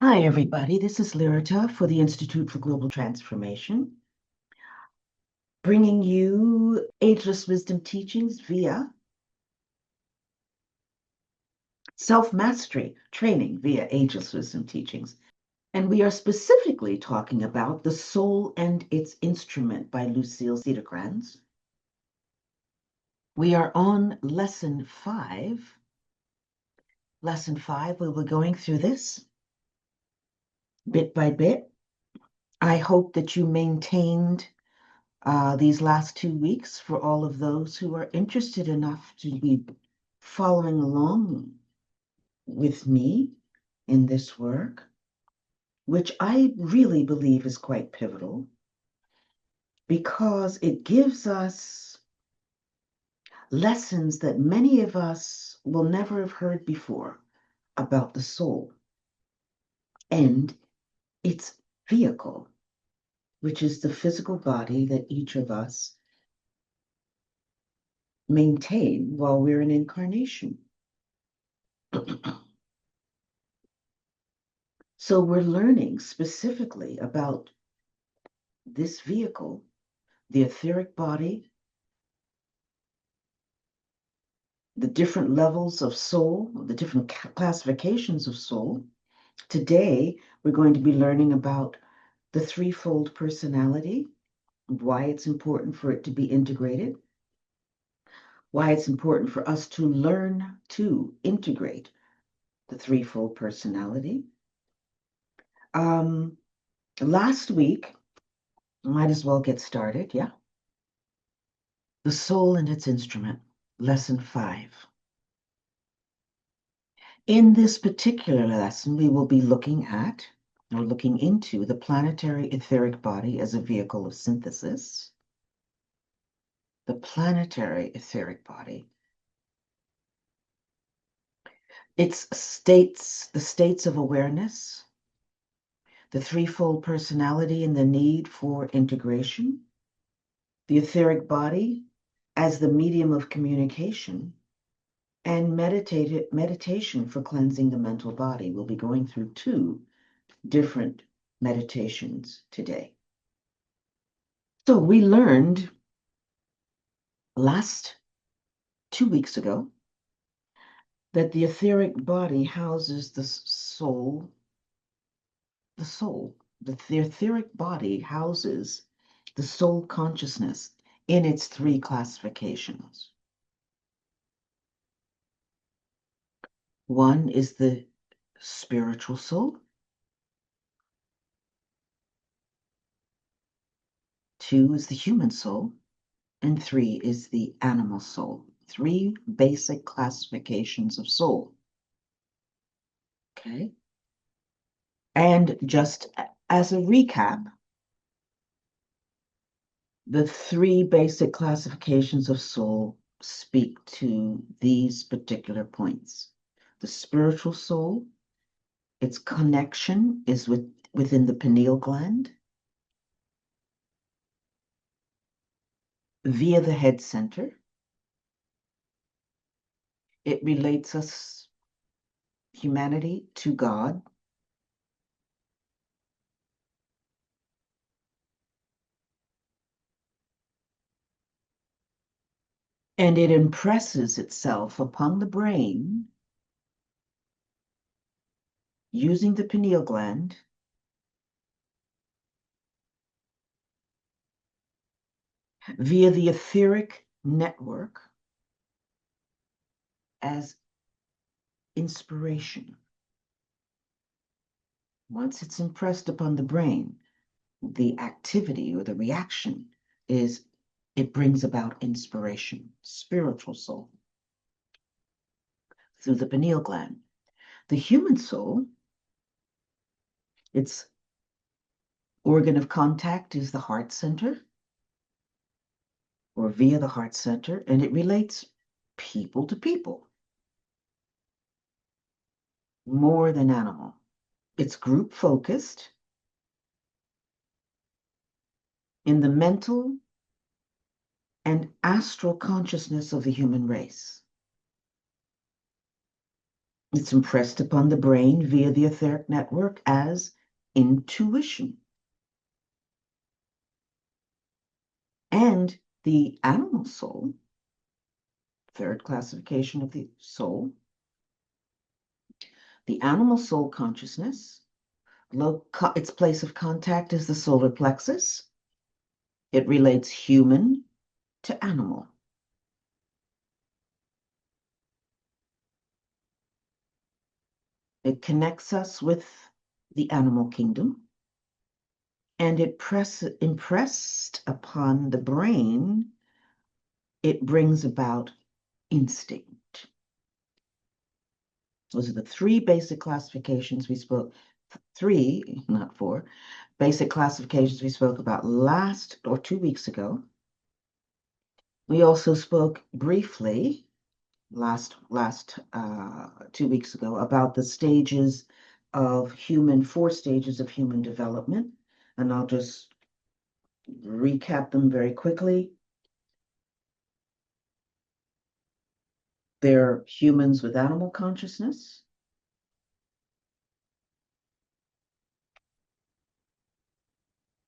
Hi, everybody. This is Lyrata for the Institute for Global Transformation, bringing you ageless wisdom teachings via self-mastery training via ageless wisdom teachings. And we are specifically talking about The Soul and Its Instrument by Lucille Cederkranz. We are on lesson 5. Lesson 5, we were going through this bit by bit. I hope that you maintained these last 2 weeks for all of those who are interested enough to be following along with me in this work, which I really believe is quite pivotal because it gives us lessons that many of us will never have heard before about the soul and its vehicle, which is the physical body that each of us maintain while we're in incarnation. So we're learning specifically about this vehicle, the etheric body, the different levels of soul, the different classifications of soul. Today, we're going to be learning about the threefold personality, why it's important for it to be integrated, why it's important for us to learn to integrate the threefold personality. Last week, might as well get started, yeah? The Soul and Its Instrument, Lesson 5. In this particular lesson, we will be looking at, or looking into, the planetary etheric body as a vehicle of synthesis. The planetary etheric body. The states of awareness, the threefold personality and the need for integration, the etheric body as the medium of communication, and meditation for cleansing the mental body. We'll be going through 2 different meditations today. So we learned last 2 weeks ago that the etheric body houses the soul. The etheric body houses the soul consciousness in its 3 classifications. One is the spiritual soul. 2 is the human soul. And 3 is the animal soul. 3 basic classifications of soul. Okay. And just as a recap, the 3 basic classifications of soul speak to these particular points. The spiritual soul, its connection is within the pineal gland via the head center. It relates us, humanity, to God. And it impresses itself upon the brain using the pineal gland via the etheric network as inspiration. Once it's impressed upon the brain, the activity or the reaction is it brings about inspiration, spiritual soul, through the pineal gland. The human soul, its organ of contact is the heart center, or via the heart center, and it relates people to people more than animal. It's group focused in the mental and astral consciousness of the human race. It's impressed upon the brain via the etheric network as intuition. And the animal soul, third classification of the soul, the animal soul consciousness, its place of contact is the solar plexus. It relates human to animal. It connects us with the animal kingdom, and it impressed upon the brain, it brings about instinct. Those are the three basic classifications we spoke, three, not four, basic classifications we spoke about last or 2 weeks ago. We also spoke briefly last 2 weeks ago about the stages of four stages of human development, and I'll just recap them very quickly. They're humans with animal consciousness,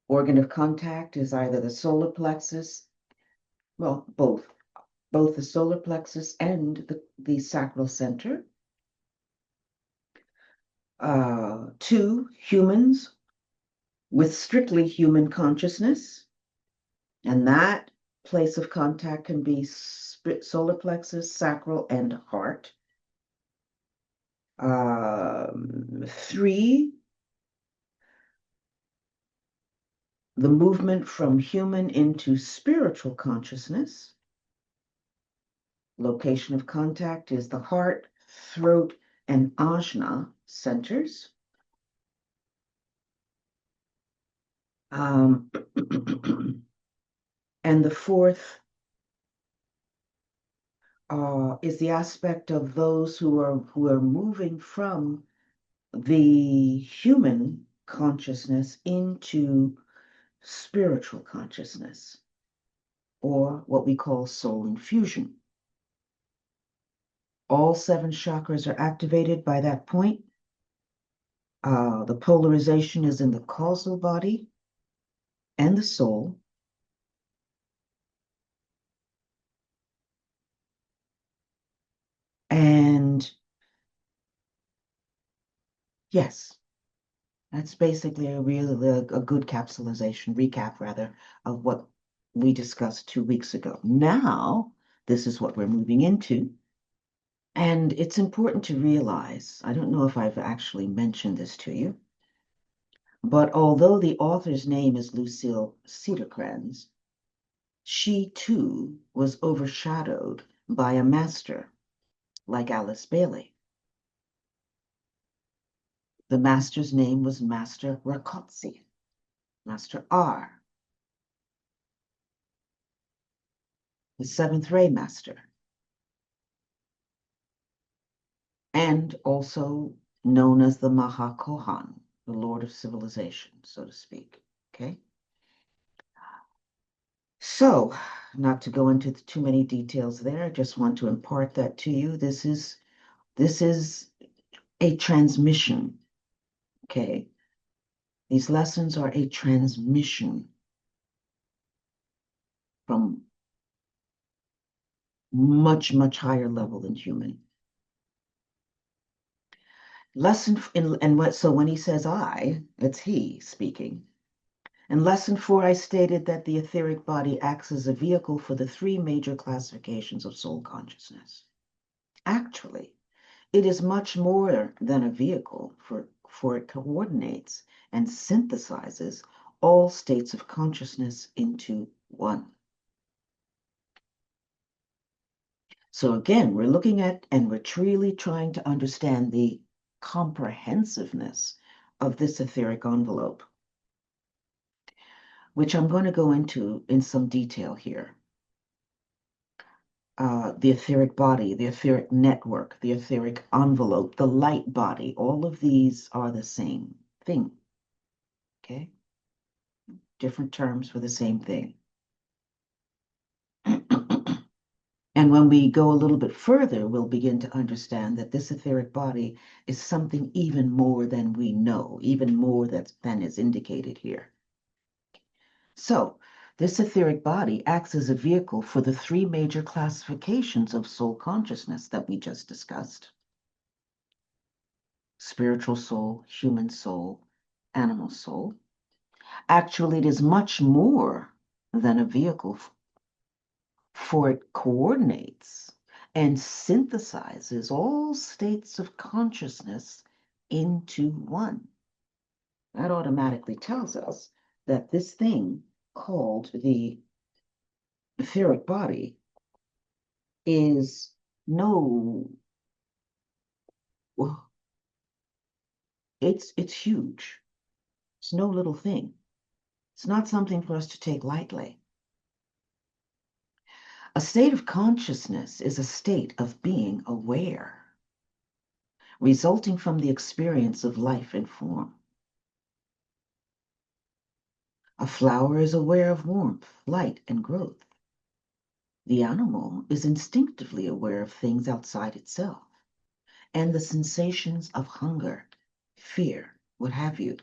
organ of contact is either the solar plexus, well, both the solar plexus and the sacral center. 2, humans with strictly human consciousness, and that place of contact can be solar plexus, sacral, and heart. 3, the movement from human into spiritual consciousness. Location of contact is the heart, throat, and ajna centers. And the 4th is the aspect of those who are moving from the human consciousness into spiritual consciousness, or what we call soul infusion. All 7 chakras are activated by that point. The polarization is in the causal body and the soul. And yes, that's basically a good recap rather, of what we discussed 2 weeks ago. Now, this is what we're moving into. And it's important to realize, I don't know if I've actually mentioned this to you, but although the author's name is Lucille Cedarcrans, she too was overshadowed by a master like AliceBailey. The master's name was Master Rakotsi, Master R, the 7th ray master, and also known as the Mahakohan, the Lord of Civilization, so to speak. Okay? So, not to go into too many details there, I just want to impart that to you. This is a transmission. Okay? These lessons are a transmission from much, much higher level than human. So when he says I, it's he speaking. In lesson 4, I stated that the etheric body acts as a vehicle for the 3 major classifications of soul consciousness. Actually, it is much more than a vehicle, for it coordinates and synthesizes all states of consciousness into one. So again, we're looking at and we're truly trying to understand the comprehensiveness of this etheric envelope, which I'm going to go into in some detail here. The etheric body, the etheric network, the etheric envelope, the light body, all of these are the same thing. Okay? Different terms for the same thing. And when we go a little bit further, we'll begin to understand that this etheric body is something even more than we know, even more than is indicated here. So, this etheric body acts as a vehicle for the three major classifications of soul consciousness that we just discussed: spiritual soul, human soul, animal soul. Actually, it is much more than a vehicle, for it coordinates and synthesizes all states of consciousness into one. That automatically tells us that this thing called the etheric body is no, well, it's huge. It's no little thing. It's not something for us to take lightly. A state of consciousness is a state of being aware, resulting from the experience of life and form. A flower is aware of warmth, light, and growth. The animal is instinctively aware of things outside itself and the sensations of hunger, fear, what have you.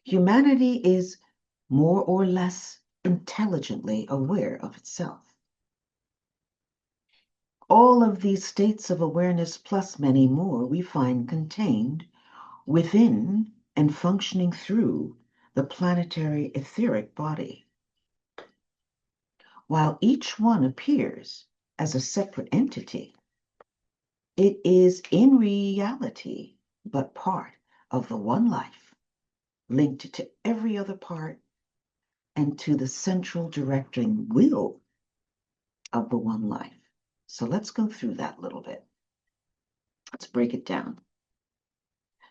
Humanity is more or less intelligently aware of itself. All of these states of awareness, plus many more, we find contained within and functioning through the planetary etheric body. While each one appears as a separate entity, it is in reality but part of the one life, linked to every other part and to the central directing will of the one life. So let's go through that a little bit. Let's break it down.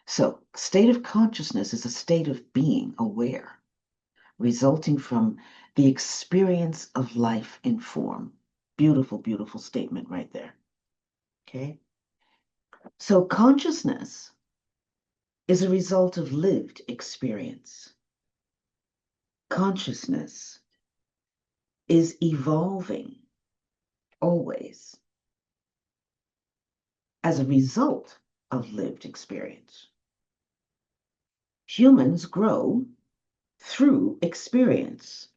So, state of consciousness is a state of being aware, resulting from the experience of life in form. Beautiful, beautiful statement right there. Okay? So, consciousness is a result of lived experience. Consciousness is evolving always as a result of lived experience. Humans grow through experience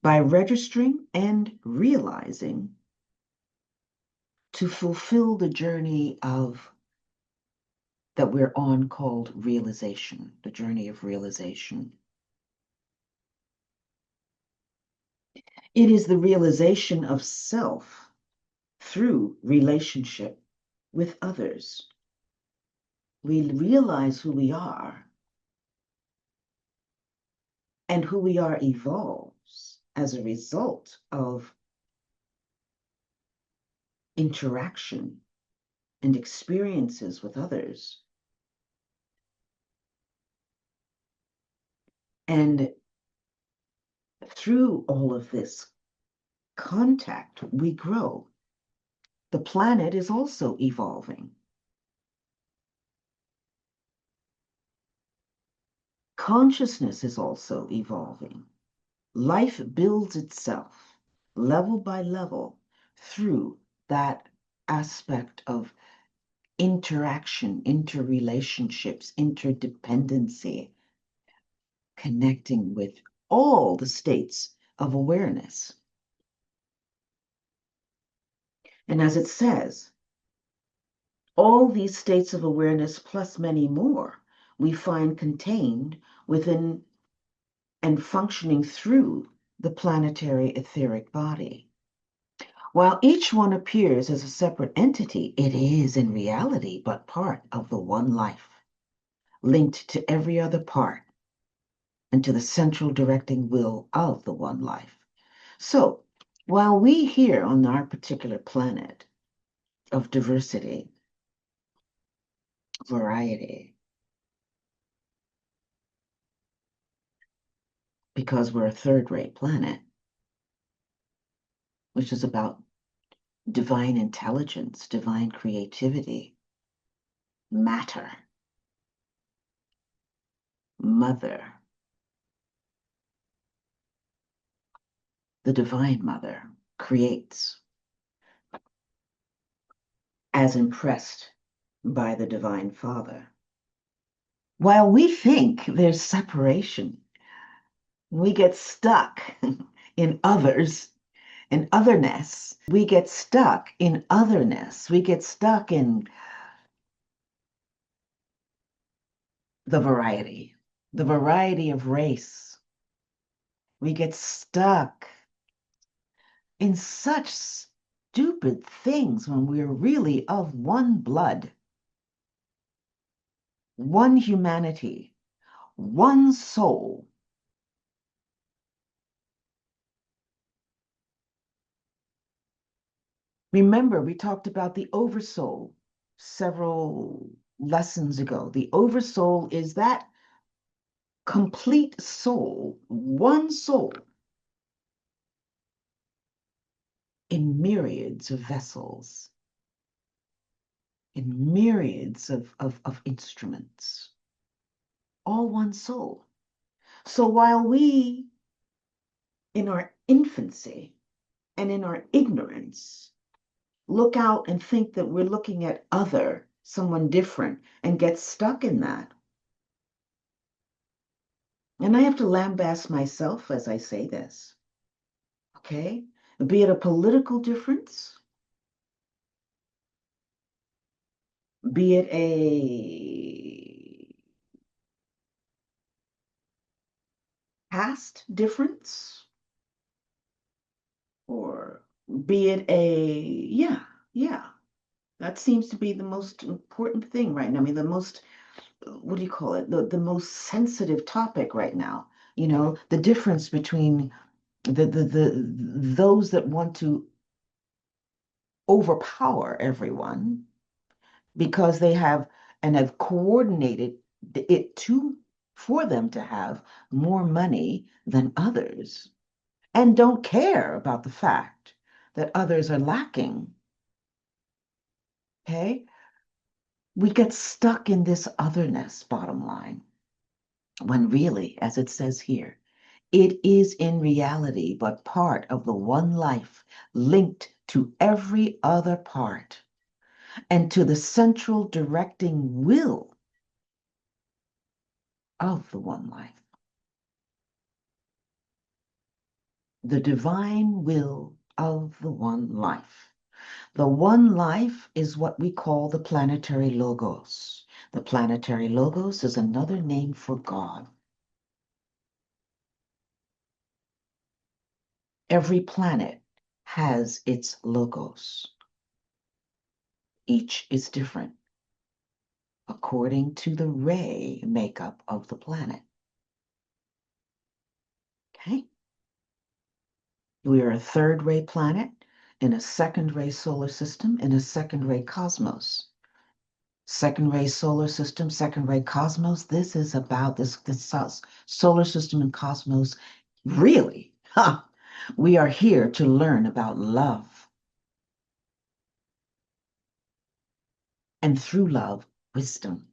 by registering and realizing to fulfill the journey of that we're on, called realization, the journey of realization. It is the realization of self through relationship with others. We realize who we are, and who we are evolves as a result of interaction and experiences with others. And through all of this contact, we grow. The planet is also evolving. Consciousness is also evolving. Life builds itself level by level through that aspect of interaction, interrelationships, interdependency, connecting with all the states of awareness. And as it says, all these states of awareness, plus many more, we find contained within and functioning through the planetary etheric body. While each one appears as a separate entity, it is in reality but part of the one life, linked to every other part and to the central directing will of the one life. So, while we here on our particular planet of diversity, variety, because we're a third-rate planet, which is about divine intelligence, divine creativity, matter, mother, the divine mother, creates as impressed by the Divine Father. While we think there's separation, we get stuck in others, in otherness. We get stuck in otherness. We get stuck in the variety of race. We get stuck in such stupid things when we're really of one blood, one humanity, one soul. Remember, we talked about the oversoul several lessons ago. The oversoul is that complete soul, one soul in myriads of vessels, in myriads of instruments, all one soul. So while we, in our infancy and in our ignorance, look out and think that we're looking at other, someone different, and get stuck in that. And I have to lambast myself as I say this, okay? Be it a political difference, be it a caste difference, or be it yeah, that seems to be the most important thing right now. I mean, the most, what do you call it? The most sensitive topic right now. You know, the difference between those that want to overpower everyone because they have and have coordinated it to for them to have more money than others and don't care about the fact that others are lacking. Okay? We get stuck in this otherness, bottom line, when really, as it says here, it is in reality but part of the one life linked to every other part and to the central directing will of the one life. The divine will of the one life. The one life is what we call the planetary logos. The planetary logos is another name for God. Every planet has its logos. Each is different according to the ray makeup of the planet. Okay? We are a third ray planet in a second ray solar system, in a second ray cosmos. Second ray solar system, second ray cosmos. This is about this solar system and cosmos. Really, we are here to learn about love. And through love, wisdom.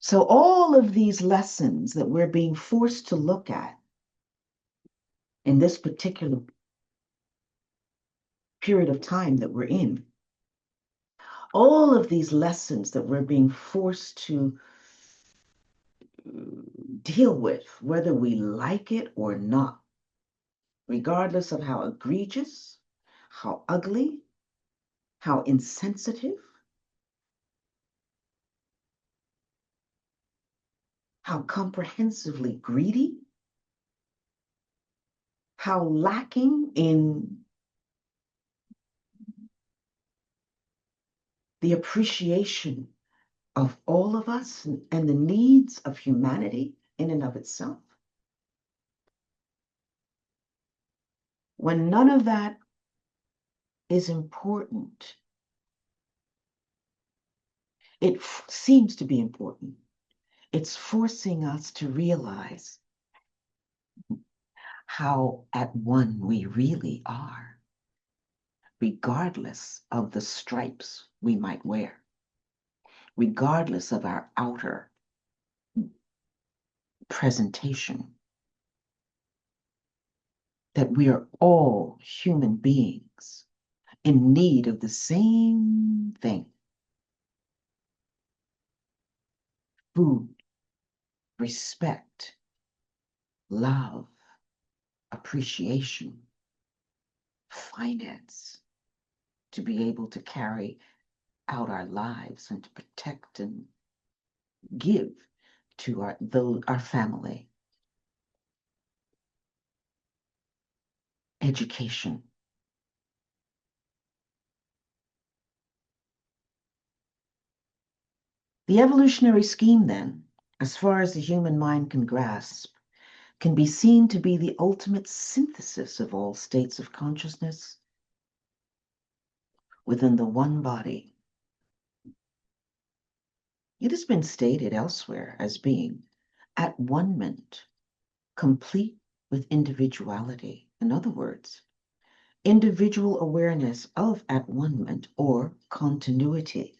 So all of these lessons that we're being forced to look at in this particular period of time that we're in, all of these lessons that we're being forced to deal with, whether we like it or not, regardless of how egregious, how ugly, how insensitive, how comprehensively greedy, how lacking in the appreciation of all of us and the needs of humanity in and of itself. When none of that is important, it seems to be important. It's forcing us to realize how at one we really are, regardless of the stripes we might wear, regardless of our outer presentation that we are all human beings in need of the same thing: food, respect, love, appreciation, finance, to be able to carry out our lives and to protect and give to our family. Education. The evolutionary scheme, then, as far as the human mind can grasp, can be seen to be the ultimate synthesis of all states of consciousness within the one body. It has been stated elsewhere as being at one-ment, complete with individuality. In other words, individual awareness of at one-ment or continuity.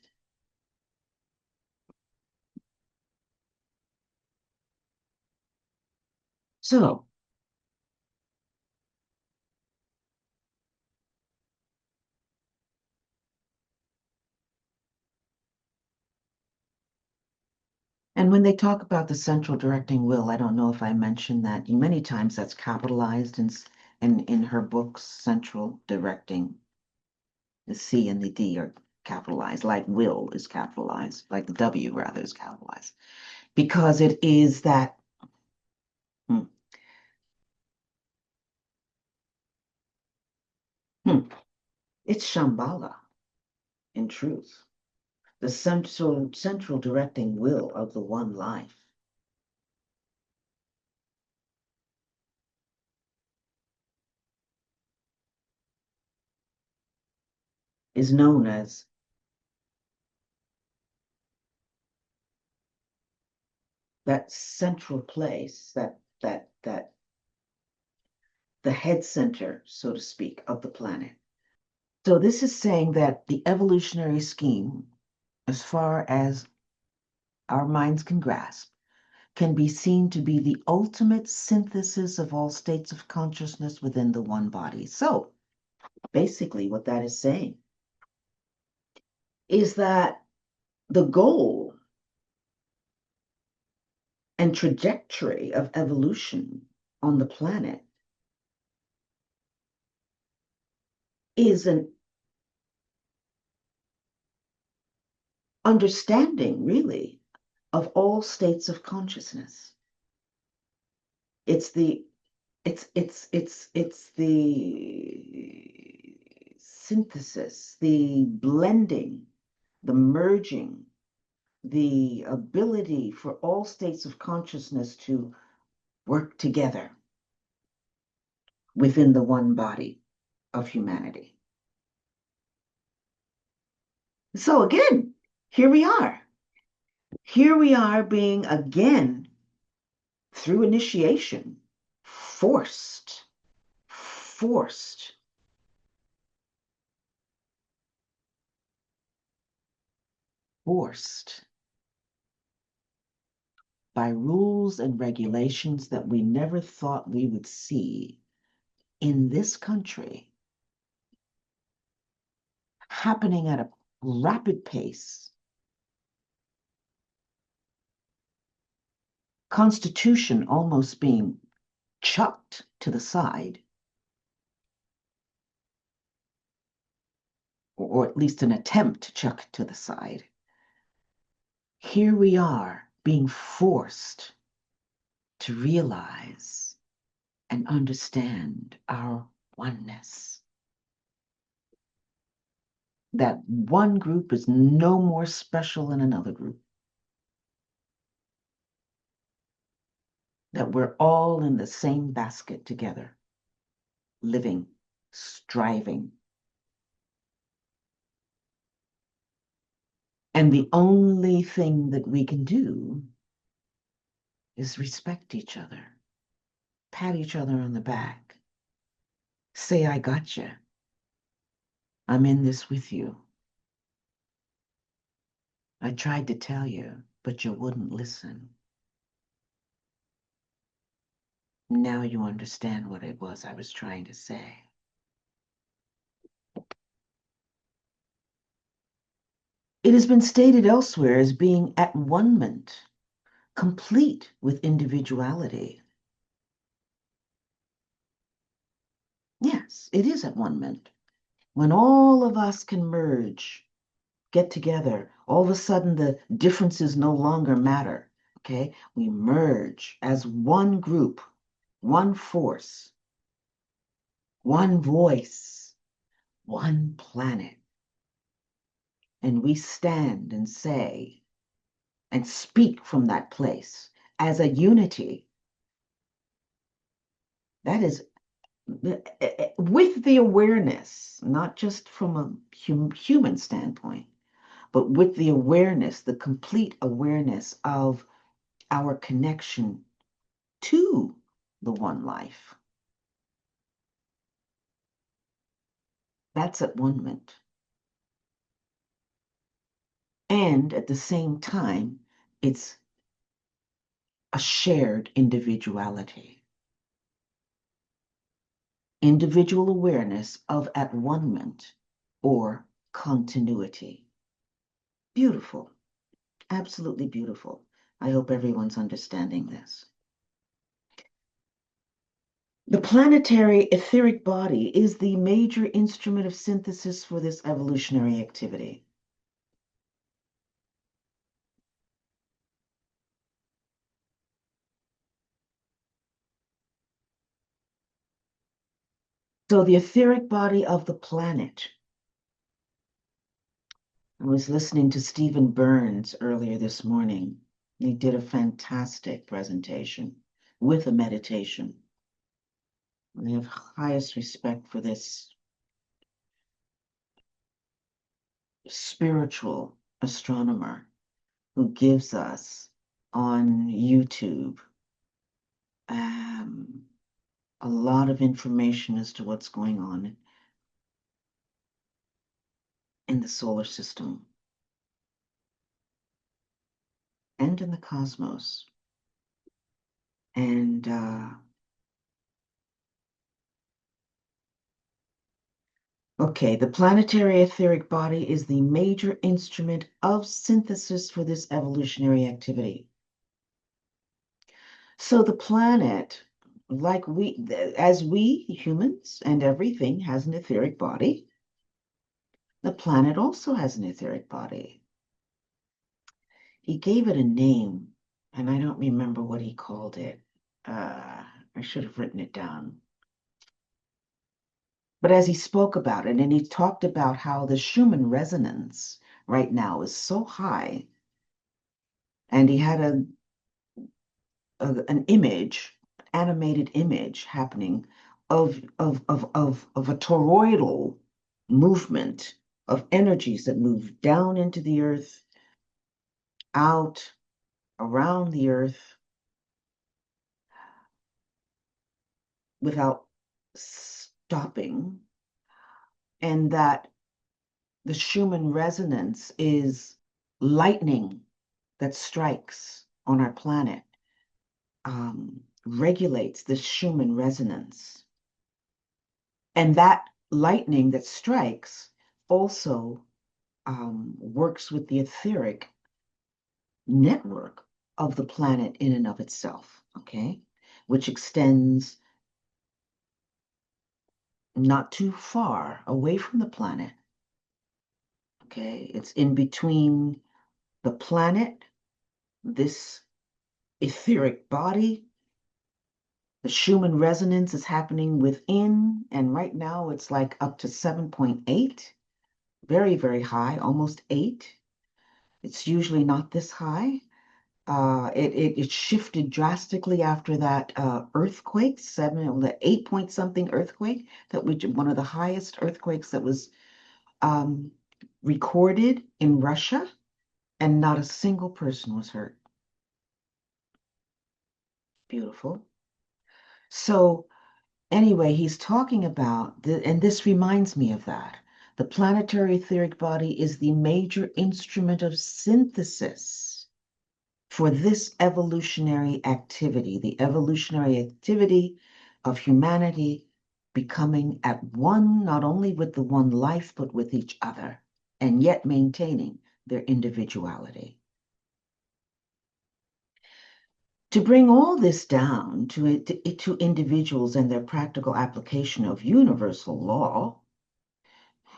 So, and when they talk about the central directing will, I don't know if I mentioned that. Many times that's capitalized in her books, central directing. The C and the D are capitalized, like will is capitalized, like the W rather is capitalized, because it is that hmm, hmm, it's Shambhala in truth, the central directing will of the one life. Is known as that central place, that the head center, so to speak, of the planet. So this is saying that the evolutionary scheme, as far as our minds can grasp, can be seen to be the ultimate synthesis of all states of consciousness within the one body. So basically what that is saying is that the goal and trajectory of evolution on the planet is an understanding, really, of all states of consciousness. It's the it's the synthesis, the blending, the merging, the ability for all states of consciousness to work together within the one body of humanity. So again, here we are. Here we are being again, through initiation, forced by rules and regulations that we never thought we would see in this country, happening at a rapid pace. Constitution almost being chucked to the side, or at least an attempt to chuck it to the side. Here we are being forced to realize and understand our oneness. That one group is no more special than another group. That we're all in the same basket together, living, striving. And the only thing that we can do is respect each other, pat each other on the back, say, I got you. I'm in this with you. I tried to tell you, but you wouldn't listen. Now you understand what it was I was trying to say. It has been stated elsewhere as being at one-ment, complete with individuality. Yes, it is at one-ment. When all of us can merge, get together, all of a sudden the differences no longer matter. Okay? We merge as one group, one force, one voice, one planet. And we stand and say and speak from that place as a unity. That is with the awareness, not just from a human standpoint, but with the awareness, the complete awareness of our connection to the one life. That's at one-ment. And at the same time, it's a shared individuality. Individual awareness of at one-ment or continuity. Beautiful. Absolutely beautiful. I hope everyone's understanding this. The planetary etheric body is the major instrument of synthesis for this evolutionary activity. So the etheric body of the planet. I was listening to Stephen Burns earlier this morning. He did a fantastic presentation with a meditation. I have highest respect for this spiritual astronomer who gives us on YouTube a lot of information as to what's going on in the solar system and in the cosmos. And okay, the planetary etheric body is the major instrument of synthesis for this evolutionary activity. So the planet, like as we humans and everything has an etheric body, the planet also has an etheric body. He gave it a name, and I don't remember what he called it. I should have written it down. But as he spoke about it, and he talked about how the Schumann resonance right now is so high, and he had an image, animated image happening of a toroidal movement of energies that move down into the earth, out, around the earth, without stopping, and that the Schumann resonance is lightning that strikes on our planet, regulates the Schumann resonance. And that lightning that strikes also works with the etheric network of the planet in and of itself, okay? Which extends not too far away from the planet, okay? It's in between the planet, this etheric body. The Schumann resonance is happening within, and right now it's like up to 7.8, very, very high, almost 8. It's usually not this high. It shifted drastically after that earthquake, the 8 point something earthquake, that was one of the highest earthquakes that was recorded in Russia, and not a single person was hurt. Beautiful. So anyway, he's talking about, and this reminds me of that. The planetary etheric body is the major instrument of synthesis for this evolutionary activity, the evolutionary activity of humanity becoming at one, not only with the one life, but with each other, and yet maintaining their individuality. To bring all this down to individuals and their practical application of universal law,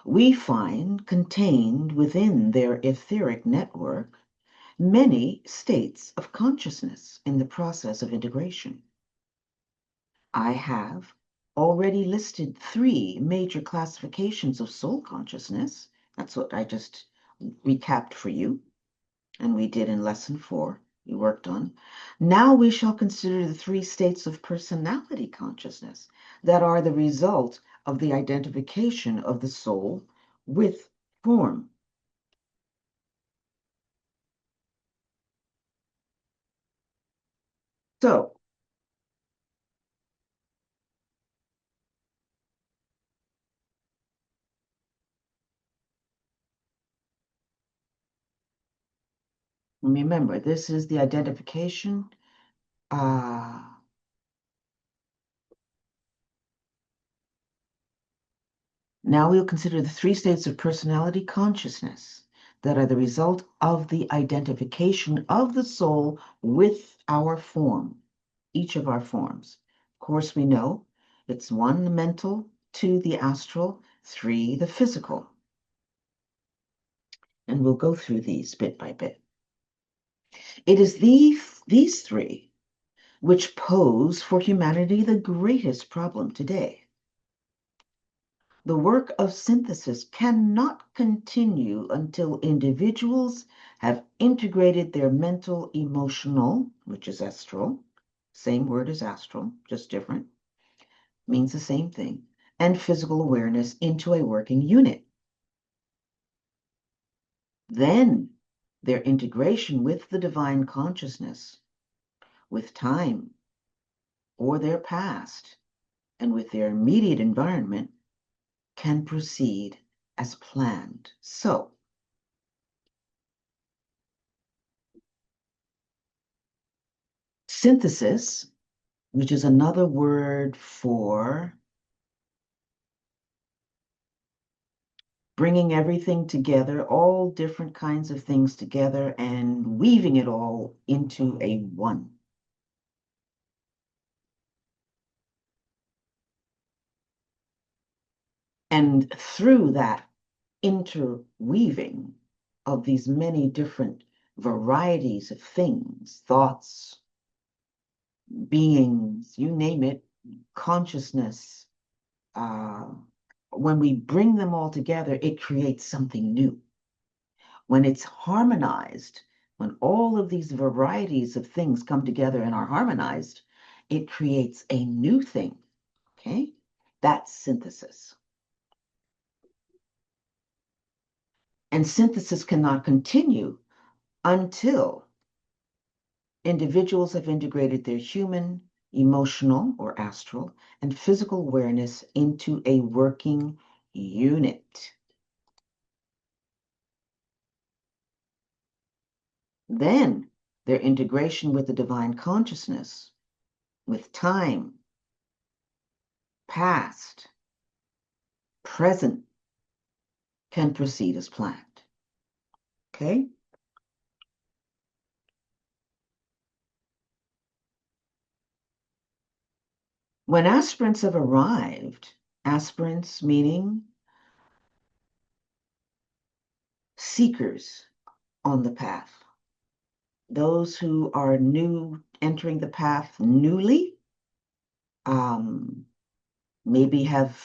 we find contained within their etheric network many states of consciousness in the process of integration. I have already listed 3 major classifications of soul consciousness. That's what I just recapped for you, and we did in lesson 4. We worked on. Now we shall consider the 3 states of personality consciousness that are the result of the identification of the soul with form. So, remember, this is the identification. Now we'll consider the 3 states of personality consciousness that are the result of the identification of the soul with our form, each of our forms. Of course, we know it's 1, the mental, 2, the astral, 3, the physical. And we'll go through these bit by bit. It is these 3 which pose for humanity the greatest problem today. The work of synthesis cannot continue until individuals have integrated their mental, emotional, which is astral, same word as astral, just different, means the same thing, and physical awareness into a working unit. Then their integration with the divine consciousness, with time, or their past, and with their immediate environment can proceed as planned. So, synthesis, which is another word for bringing everything together, all different kinds of things together, and weaving it all into a one. And through that interweaving of these many different varieties of things, thoughts, beings, you name it, consciousness, when we bring them all together, it creates something new. When it's harmonized, when all of these varieties of things come together and are harmonized, it creates a new thing. Okay? That's synthesis. And synthesis cannot continue until individuals have integrated their human, emotional, or astral, and physical awareness into a working unit. Then their integration with the divine consciousness, with time, past, present, can proceed as planned. Okay? When aspirants have arrived, aspirants meaning seekers on the path, those who are new, entering the path newly, maybe have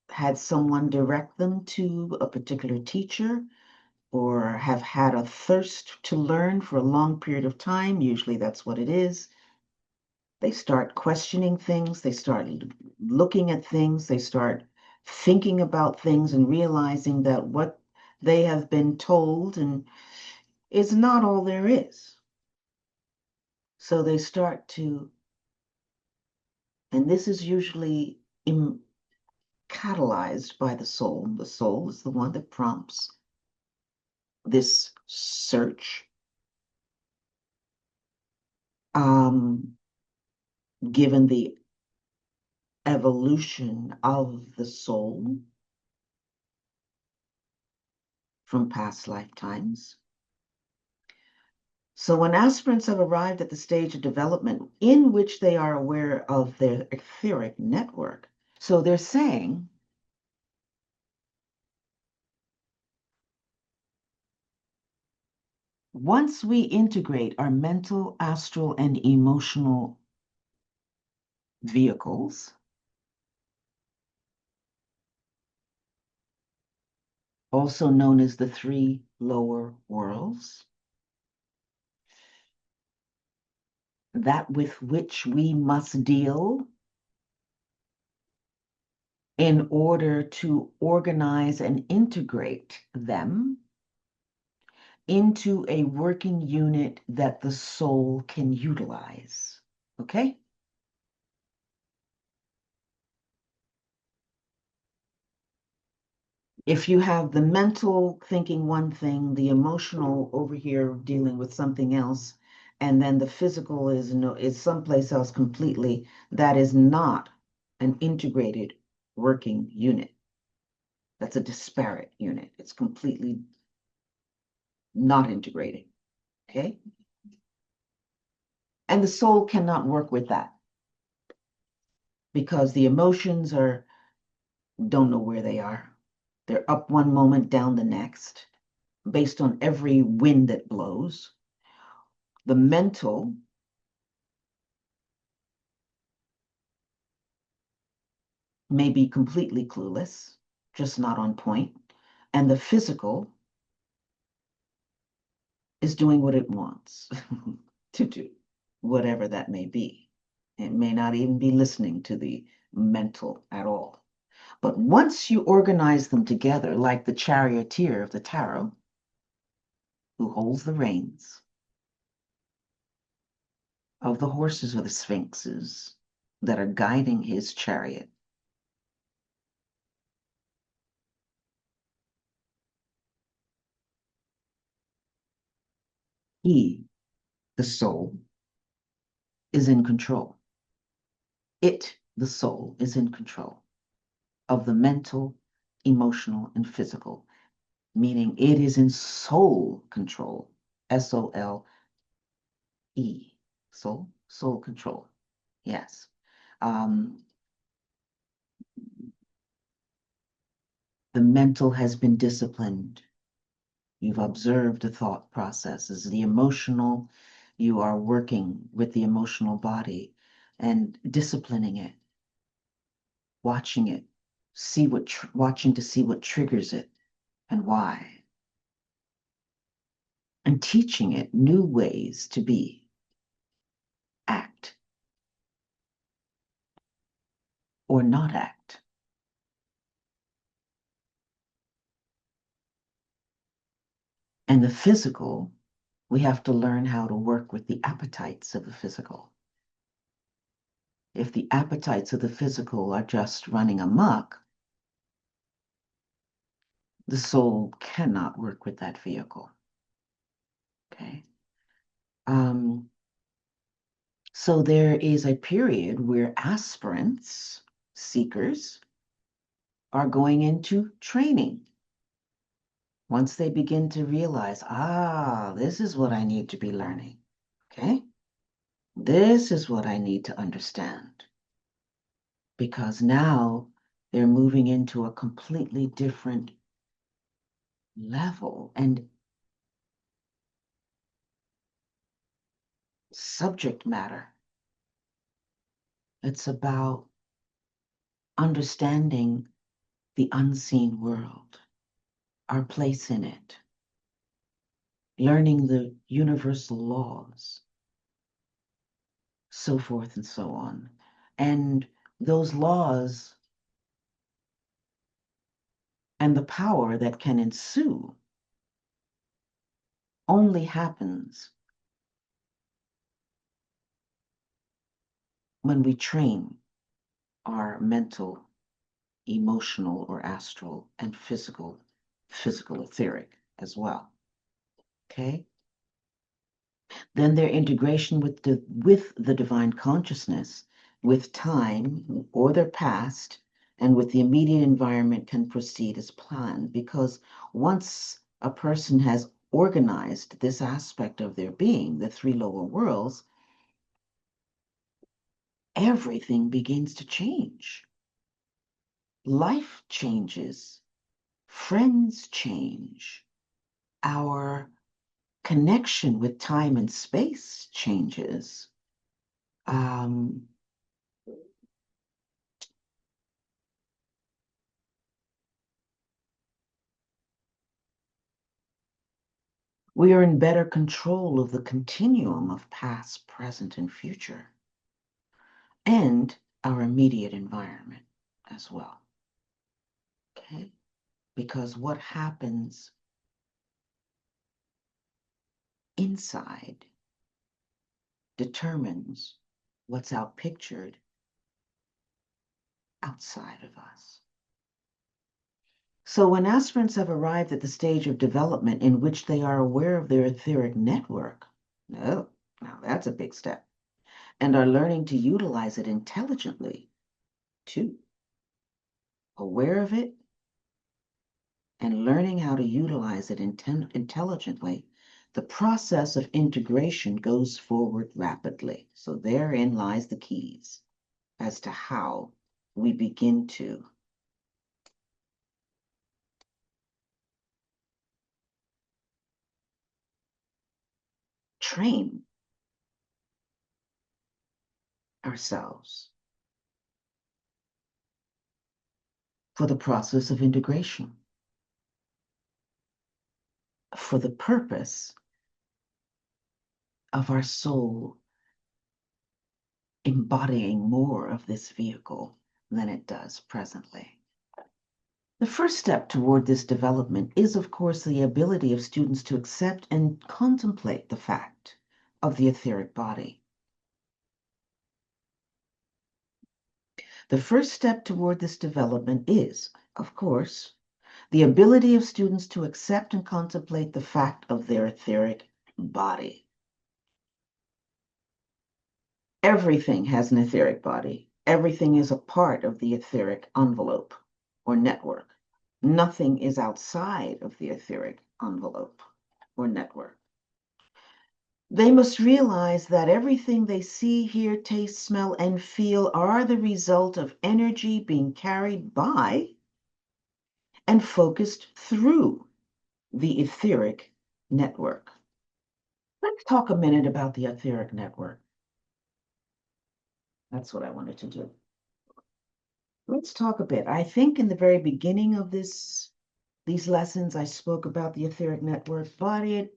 had someone direct them to a particular teacher, or have had a thirst to learn for a long period of time. Usually that's what it is. They start questioning things, they start looking at things, they start thinking about things and realizing that what they have been told and is not all there is. So they start to, and this is usually catalyzed by the soul. The soul is the one that prompts this search. given the evolution of the soul from past lifetimes. So when aspirants have arrived at the stage of development in which they are aware of their etheric network, so they're saying, once we integrate our mental, astral, and emotional vehicles, also known as the three lower worlds, that with which we must deal in order to organize and integrate them into a working unit that the soul can utilize. Okay? If you have the mental thinking one thing, the emotional over here dealing with something else, and then the physical is someplace else completely, that is not an integrated working unit. That's a disparate unit. It's completely not integrated. Okay? And the soul cannot work with that because the emotions don't know where they are. They're up one moment, down the next, based on every wind that blows. The mental may be completely clueless, just not on point. And the physical is doing what it wants to do, whatever that may be. It may not even be listening to the mental at all. But once you organize them together, like the charioteer of the tarot, who holds the reins of the horses or the sphinxes that are guiding his chariot, he, the soul, is in control. It, the soul, is in control of the mental, emotional, and physical, meaning it is in soul control, SOLE, soul control. Yes. The mental has been disciplined. You've observed the thought processes. The emotional, you are working with the emotional body and disciplining it, watching it, watching to see what triggers it and why, and teaching it new ways to be, act, or not act. And the physical, we have to learn how to work with the appetites of the physical. If the appetites of the physical are just running amok, the soul cannot work with that vehicle. Okay. So there is a period where aspirants, seekers, are going into training. Once they begin to realize, this is what I need to be learning. Okay. This is what I need to understand. Because now they're moving into a completely different level and subject matter. It's about understanding the unseen world, our place in it, learning the universal laws, so forth and so on. And those laws and the power that can ensue only happens when we train our mental, emotional, or astral, and physical etheric as well. Okay? Then their integration with the divine consciousness, with time or their past, and with the immediate environment can proceed as planned. Because once a person has organized this aspect of their being, the three lower worlds, everything begins to change. Life changes, friends change, our connection with time and space changes. We are in better control of the continuum of past, present, and future, and our immediate environment as well. Okay? Because what happens inside determines what's outpictured outside of us. So when aspirants have arrived at the stage of development in which they are aware of their etheric network, oh, now that's a big step, and are learning to utilize it intelligently, too. Aware of it and learning how to utilize it intelligently, the process of integration goes forward rapidly. So therein lies the keys as to how we begin to train ourselves for the process of integration, for the purpose of our soul embodying more of this vehicle than it does presently. The first step toward this development is, of course, the ability of students to accept and contemplate the fact of the etheric body. The first step toward this development is, of course, the ability of students to accept and contemplate the fact of their etheric body. Everything has an etheric body. Everything is a part of the etheric envelope or network. Nothing is outside of the etheric envelope or network. They must realize that everything they see, hear, taste, smell, and feel are the result of energy being carried by and focused through the etheric network. Let's talk a minute about the etheric network. That's what I wanted to do. Let's talk a bit. I think in the very beginning of these lessons, I spoke about the etheric network, but it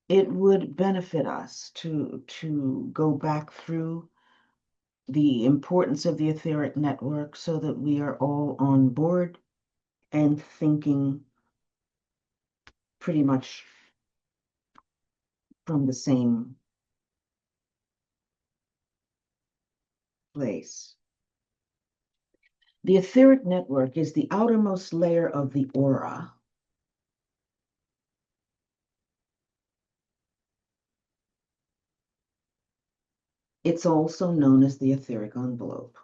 would benefit us to go back through the importance of the etheric network so that we are all on board and thinking pretty much from the same place. The etheric network is the outermost layer of the aura. It's also known as the etheric envelope.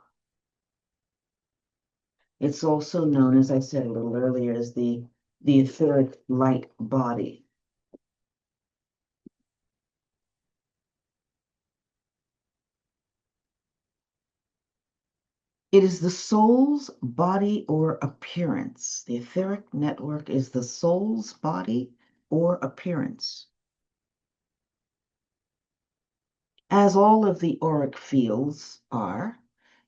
It's also known, as I said a little earlier, as the etheric light body. It is the soul's body or appearance. The etheric network is the soul's body or appearance. As all of the auric fields are,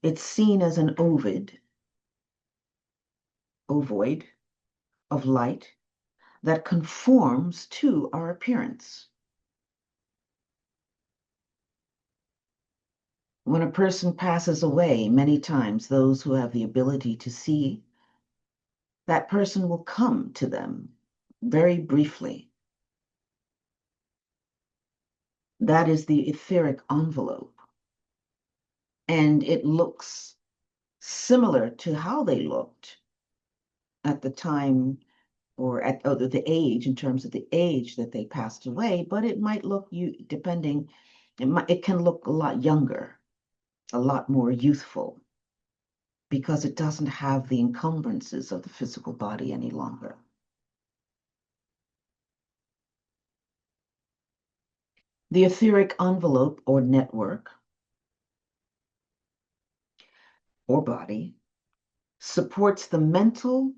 it's seen as an ovoid of light that conforms to our appearance. When a person passes away, many times those who have the ability to see, that person will come to them very briefly. That is the etheric envelope. And it looks similar to how they looked at the time or at the age, in terms of the age that they passed away, but it might look it can look a lot younger, a lot more youthful, because it doesn't have the encumbrances of the physical body any longer. The etheric envelope or network or body supports the mental,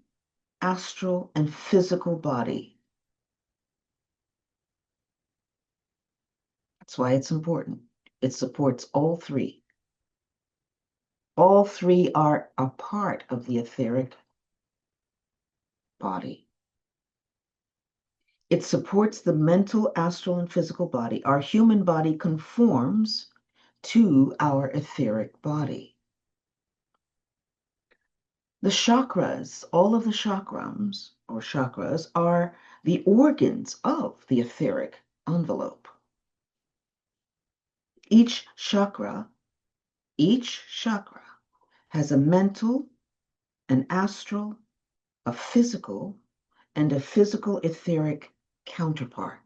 astral, and physical body. That's why it's important. It supports all three. All three are a part of the etheric body. It supports the mental, astral, and physical body. Our human body conforms to our etheric body. The chakras, all of the chakrams or chakras, are the organs of the etheric envelope. Each chakra has a mental, an astral, a physical, and a physical etheric counterpart.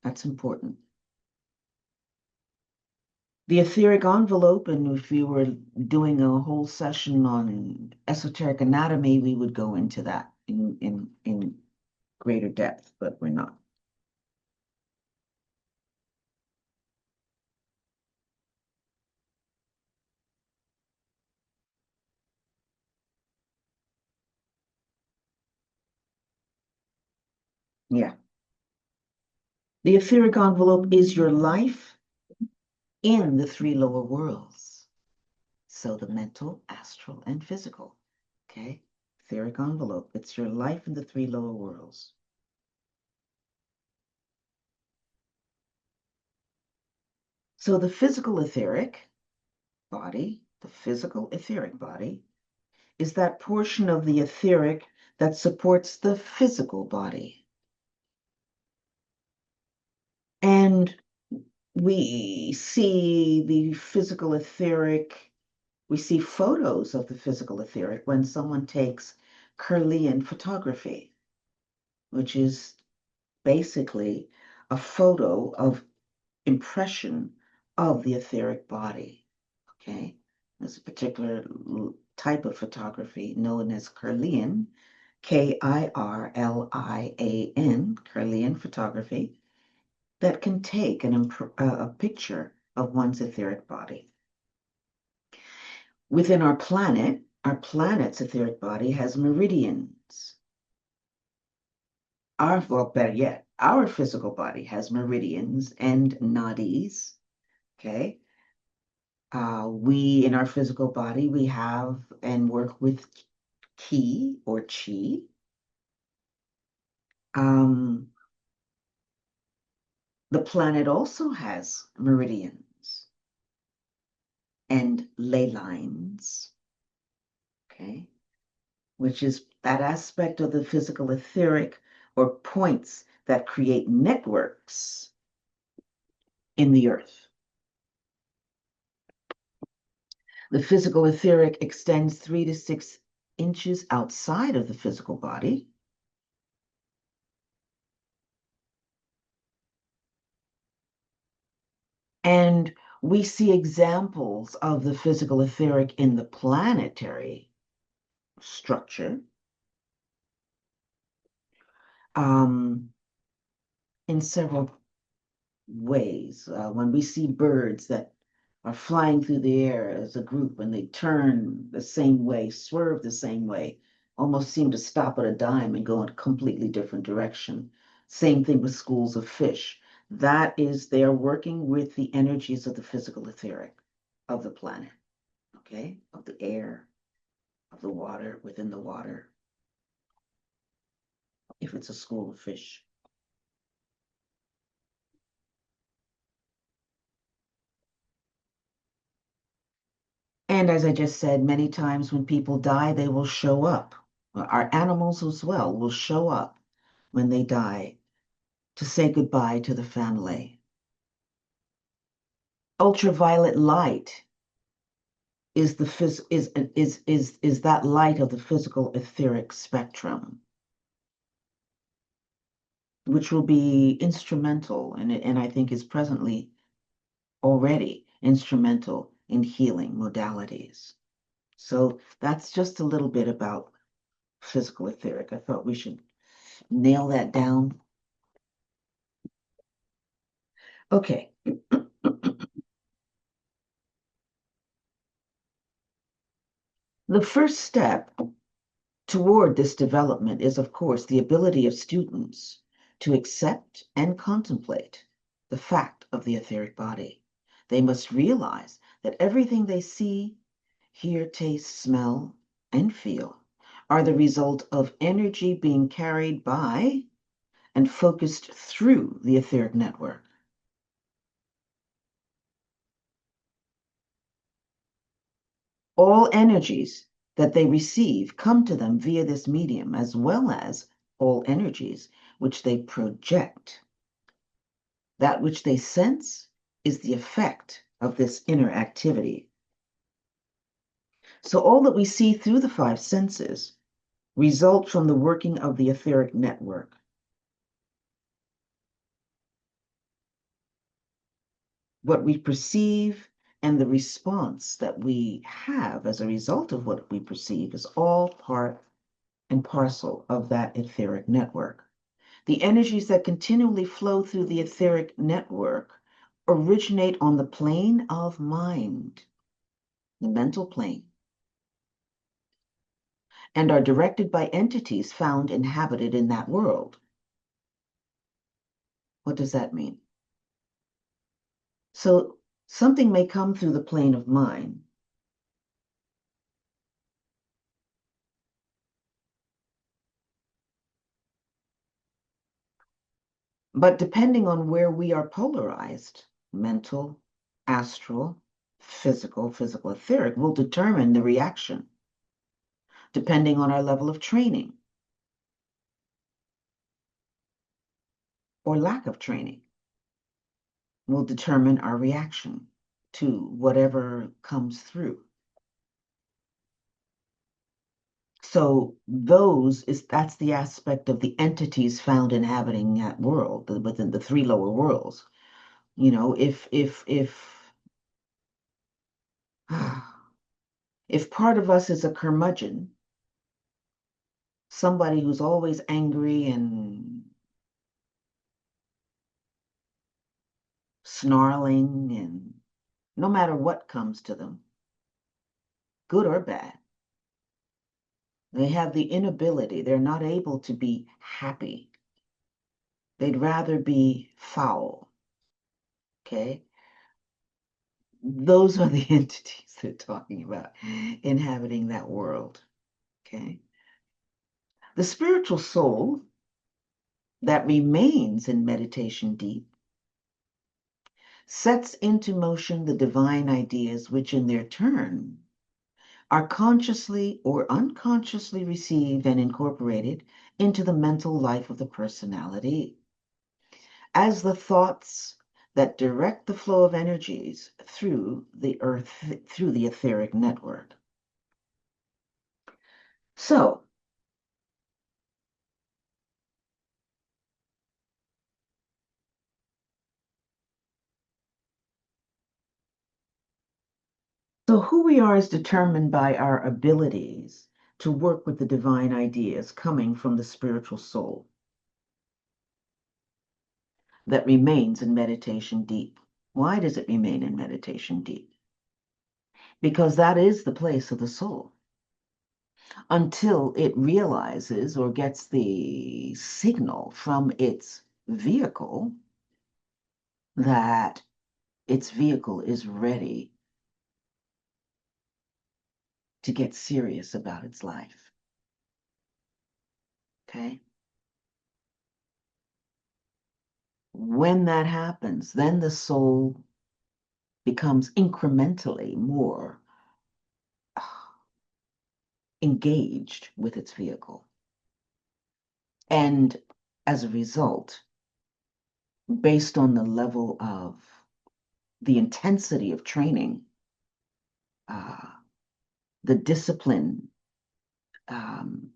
That's important. The etheric envelope, and if we were doing a whole session on esoteric anatomy, we would go into that in greater depth, but we're not. Yeah. The etheric envelope is your life in the three lower worlds. So the mental, astral, and physical. Okay? Etheric envelope. It's your life in the three lower worlds. So the physical etheric body, is that portion of the etheric that supports the physical body. And we see the physical etheric, we see photos of the physical etheric when someone takes Kirlian photography, which is basically a photo of impression of the etheric body. Okay, there's a particular type of photography known as Kirlian, Kirlian, Kirlian photography, that can take a picture of one's etheric body. Within our planet's etheric body has meridians. Better yet, our physical body has meridians and nadis. Okay. In our physical body, we have and work with ki or chi. The planet also has meridians and ley lines, okay, which is that aspect of the physical etheric or points that create networks in the earth. The physical etheric extends 3 to 6 inches outside of the physical body. And we see examples of the physical etheric in the planetary structure. In several ways. When we see birds that are flying through the air as a group and they turn the same way, swerve the same way, almost seem to stop at a dime and go in a completely different direction. Same thing with schools of fish. That is, they are working with the energies of the physical etheric of the planet, okay, of the air, of the water, within the water, if it's a school of fish. And as I just said, many times when people die, they will show up. Our animals as well will show up when they die to say goodbye to the family. Ultraviolet light is is that light of the physical etheric spectrum. which will be instrumental, and I think is presently already instrumental in healing modalities. So that's just a little bit about physical etheric. I thought we should nail that down. Okay. The first step toward this development is, of course, the ability of students to accept and contemplate the fact of the etheric body. They must realize that everything they see, hear, taste, smell, and feel are the result of energy being carried by and focused through the etheric network. All energies that they receive come to them via this medium, as well as all energies which they project. That which they sense is the effect of this inner activity. So all that we see through the five senses result from the working of the etheric network. What we perceive and the response that we have as a result of what we perceive is all part and parcel of that etheric network. The energies that continually flow through the etheric network originate on the plane of mind, the mental plane, and are directed by entities found inhabited in that world. What does that mean? So something may come through the plane of mind, but depending on where we are polarized, mental, astral, physical, etheric, will determine the reaction, depending on our level of training or lack of training, will determine our reaction to whatever comes through. So that's the aspect of the entities found inhabiting that world within the three lower worlds. You know, if part of us is a curmudgeon, somebody who's always angry and snarling, and no matter what comes to them, good or bad, they have the inability, they're not able to be happy. They'd rather be foul. Okay? Those are the entities they're talking about inhabiting that world. Okay? The spiritual soul that remains in meditation deep sets into motion the divine ideas, which in their turn are consciously or unconsciously received and incorporated into the mental life of the personality as the thoughts that direct the flow of energies through the etheric network. So who we are is determined by our abilities to work with the divine ideas coming from the spiritual soul that remains in meditation deep. Why does it remain in meditation deep? Because that is the place of the soul until it realizes or gets the signal from its vehicle that its vehicle is ready to get serious about its life. Okay? When that happens, then the soul becomes incrementally more engaged with its vehicle. And as a result, based on the level of the intensity of training, uh, the discipline, um,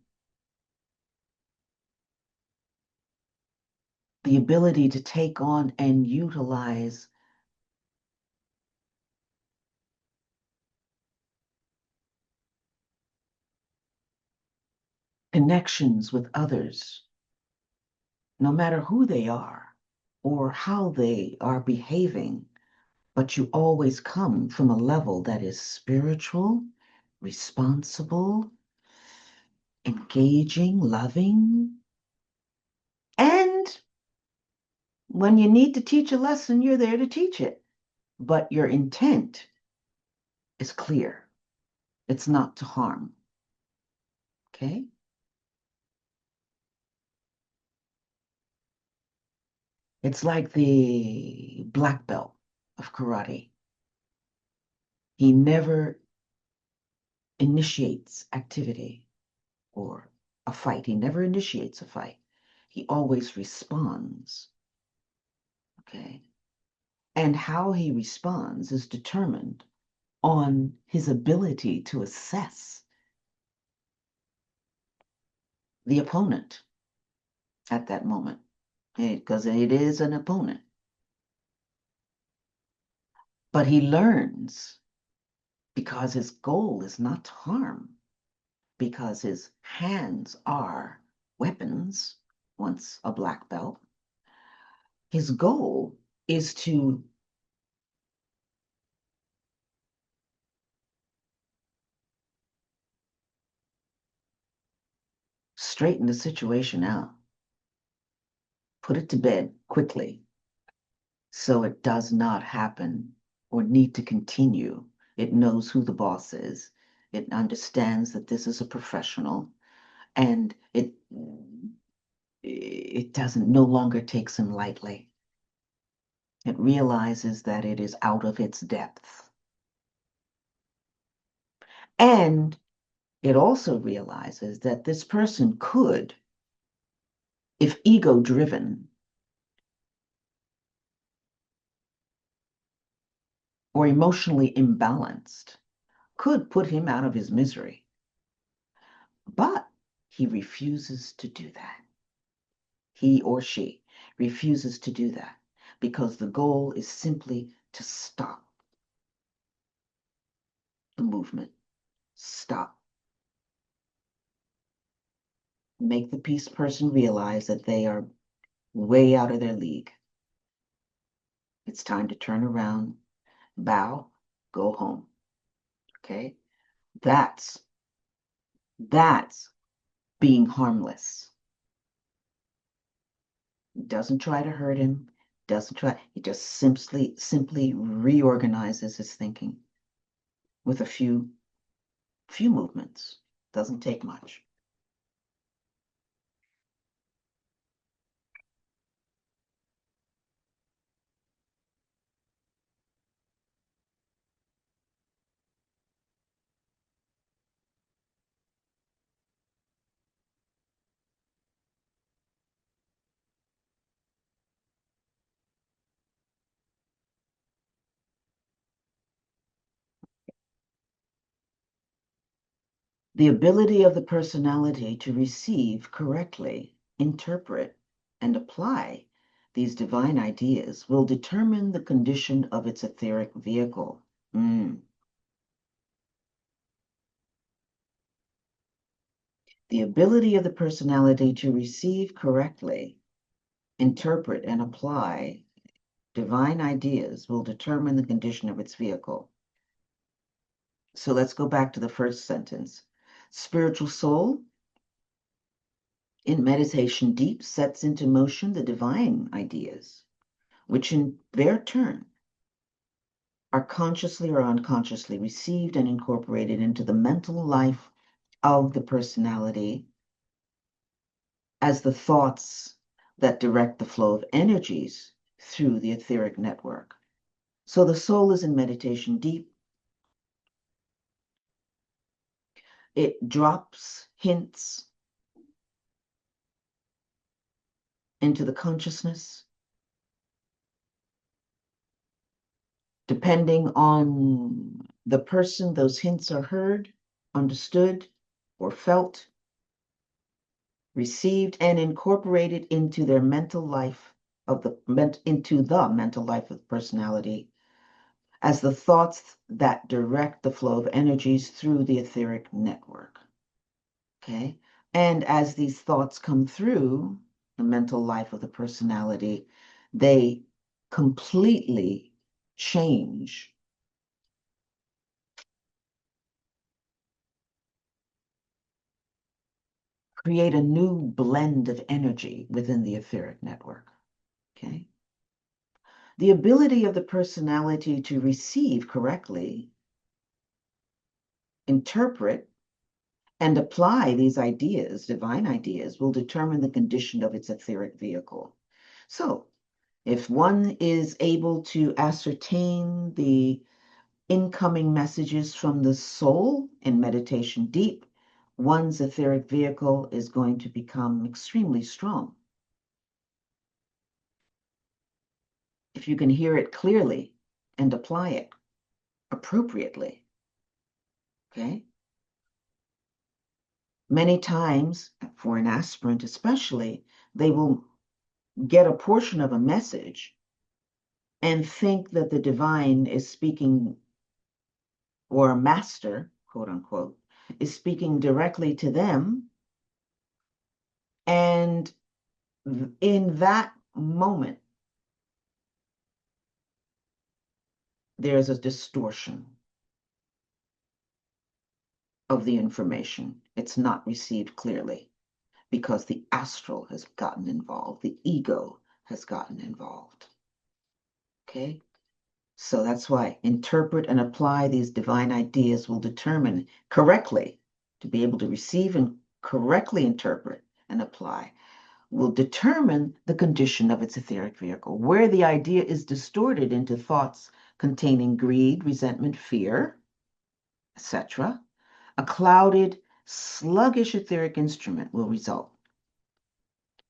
the ability to take on and utilize connections with others, no matter who they are or how they are behaving, but you always come from a level that is spiritual, responsible, engaging, loving, and when you need to teach a lesson, you're there to teach it. But your intent is clear. It's not to harm. Okay? It's like the black belt of karate. He never initiates activity or a fight. He never initiates a fight. He always responds. Okay? And how he responds is determined on his ability to assess the opponent at that moment, because it is an opponent. But he learns because his goal is not to harm, because his hands are weapons, once a black belt. His goal is to straighten the situation out, put it to bed quickly so it does not happen or need to continue. It knows who the boss is. It understands that this is a professional, and it doesn't no longer takes him lightly. It realizes that it is out of its depth. And it also realizes that this person could, if ego driven or emotionally imbalanced, could put him out of his misery. But he refuses to do that. He or she refuses to do that because the goal is simply to stop the movement. Stop. Make the peace person realize that they are way out of their league. It's time to turn around, bow, go home. Okay? That's being harmless. Doesn't try to hurt him, doesn't try, he just simply reorganizes his thinking with a few movements. Doesn't take much. The ability of the personality to receive correctly, interpret, and apply these divine ideas will determine the condition of its etheric vehicle. The ability of the personality to receive correctly, interpret, and apply divine ideas will determine the condition of its vehicle. So let's go back to the first sentence. Spiritual soul in meditation deep sets into motion the divine ideas, which in their turn are consciously or unconsciously received and incorporated into the mental life of the personality as the thoughts that direct the flow of energies through the etheric network. So the soul is in meditation deep. It drops hints into the consciousness. Depending on the person, those hints are heard, understood, or felt, received, and incorporated into their mental life of the into the mental life of the personality as the thoughts that direct the flow of energies through the etheric network. Okay? And as these thoughts come through the mental life of the personality, they completely change create a new blend of energy within the etheric network. Okay? The ability of the personality to receive correctly, interpret, and apply these ideas, divine ideas, will determine the condition of its etheric vehicle. So, if one is able to ascertain the incoming messages from the soul in meditation deep, one's etheric vehicle is going to become extremely strong. If you can hear it clearly and apply it appropriately, okay? Many times, for an aspirant especially, they will get a portion of a message and think that the divine is speaking, or a master, quote unquote, is speaking directly to them. And in that moment, there's a distortion of the information. It's not received clearly because the astral has gotten involved, the ego has gotten involved. Okay? So that's why interpret and apply these divine ideas will determine correctly, to be able to receive and correctly interpret and apply, will determine the condition of its etheric vehicle. Where the idea is distorted into thoughts containing greed, resentment, fear, etc., a clouded, sluggish etheric instrument will result.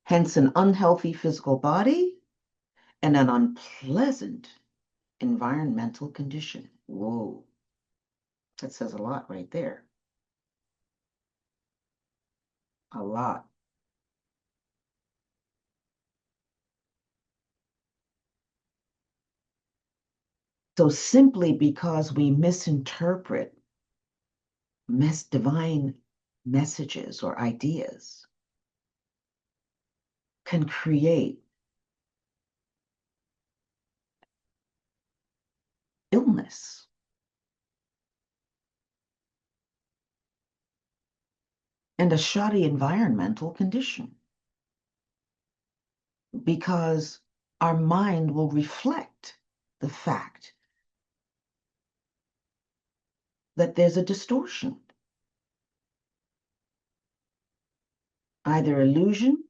Hence, an unhealthy physical body and an unpleasant environmental condition. Whoa, that says a lot right there. A lot. So simply because we misinterpret divine messages or ideas can create illness. And a shoddy environmental condition because our mind will reflect the fact that there's a distortion, either illusion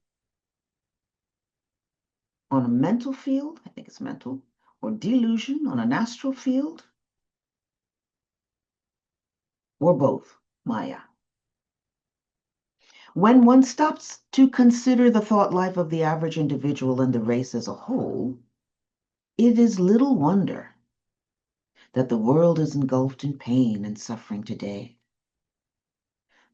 on a mental field, I think it's mental, or delusion on an astral field, or both, Maya. When one stops to consider the thought life of the average individual and the race as a whole, it is little wonder that the world is engulfed in pain and suffering today.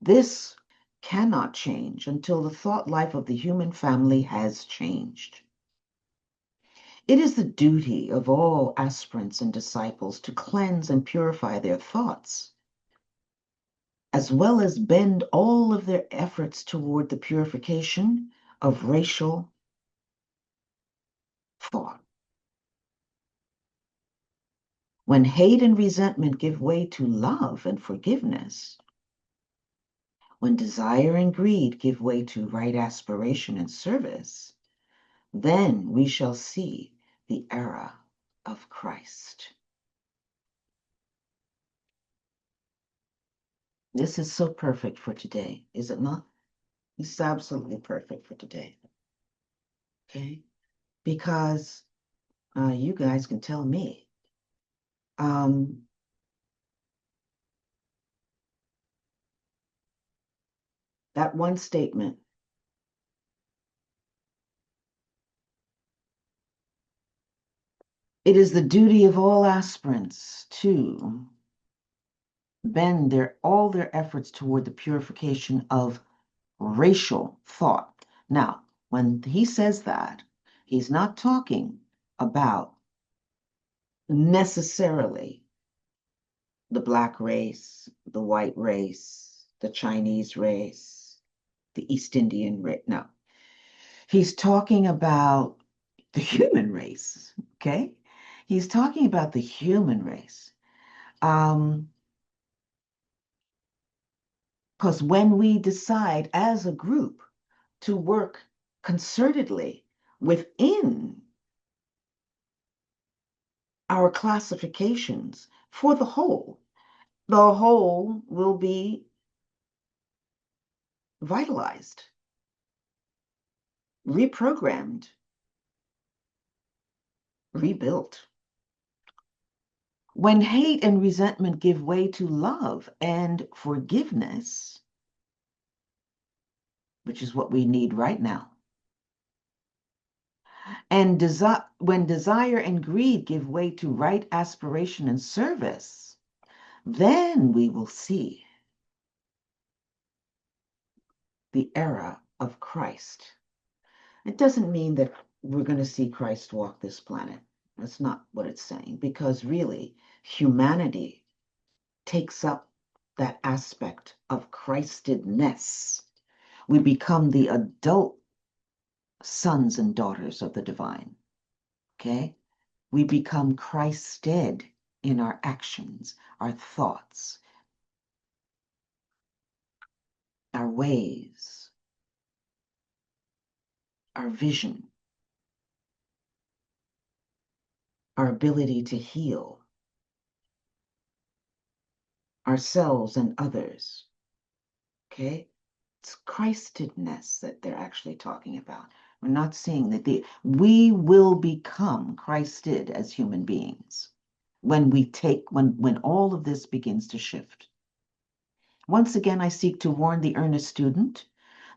This cannot change until the thought life of the human family has changed. It is the duty of all aspirants and disciples to cleanse and purify their thoughts, as well as bend all of their efforts toward the purification of racial thought. When hate and resentment give way to love and forgiveness, when desire and greed give way to right aspiration and service, then we shall see the era of Christ. This is so perfect for today, is it not? It's absolutely perfect for today. Okay? Because you guys can tell me. That one statement, it is the duty of all aspirants to bend all their efforts toward the purification of racial thought. Now, when he says that, He's not talking about necessarily the black race, the white race, the Chinese race, the East Indian race. No, he's talking about the human race, okay? He's talking about the human race. Because when we decide as a group to work concertedly within our classifications for the whole will be vitalized, reprogrammed, rebuilt. When hate and resentment give way to love and forgiveness, which is what we need right now, and when desire and greed give way to right aspiration and service, then we will see the era of Christ. It doesn't mean that we're going to see Christ walk this planet. That's not what it's saying, because really, humanity takes up that aspect of Christedness. We become the adult sons and daughters of the divine. Okay? We become Christed in our actions, our thoughts, our ways, our vision, our ability to heal ourselves and others. Okay? It's Christedness that they're actually talking about. We're not saying that we will become Christed as human beings when when all of this begins to shift. Once again, I seek to warn the earnest student.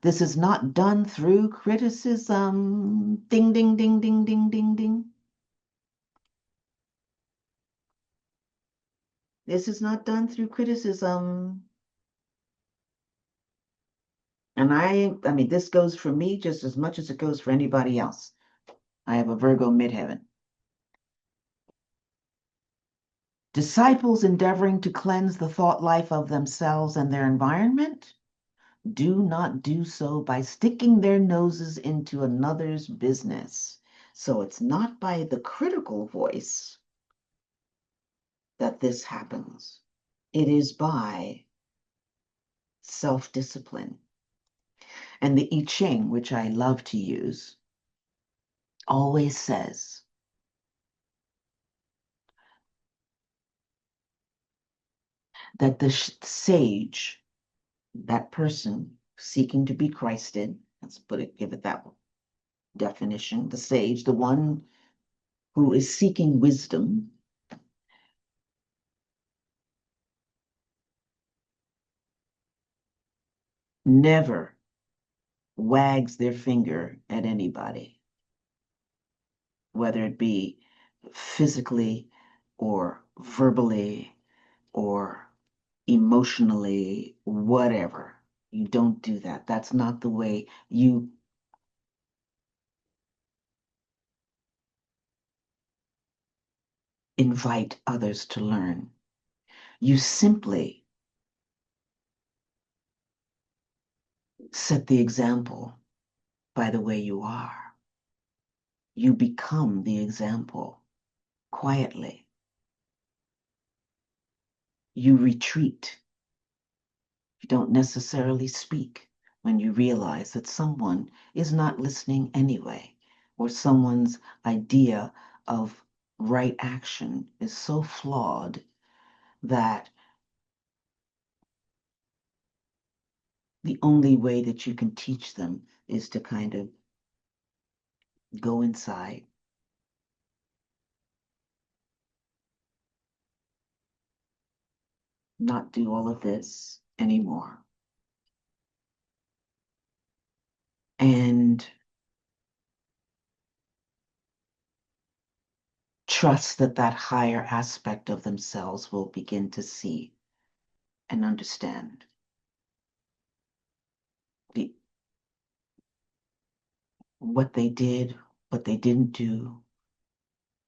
This is not done through criticism. Ding, ding, ding, ding, ding, ding, ding. This is not done through criticism. And I mean, this goes for me just as much as it goes for anybody else. I have a Virgo midheaven. Disciples endeavoring to cleanse the thought life of themselves and their environment do not do so by sticking their noses into another's business. So it's not by the critical voice that this happens. It is by self-discipline. And the I Ching, which I love to use, always says that the sage, that person seeking to be Christed, give it that definition, the sage, the one who is seeking wisdom, never wags their finger at anybody, whether it be physically or verbally or emotionally, whatever. You don't do that. That's not the way you invite others to learn. You simply set the example by the way you are. You become the example quietly. You retreat. You don't necessarily speak when you realize that someone is not listening anyway, or someone's idea of right action is so flawed that the only way that you can teach them is to kind of go inside, not do all of this anymore. And trust that that higher aspect of themselves will begin to see and understand what they did but they didn't do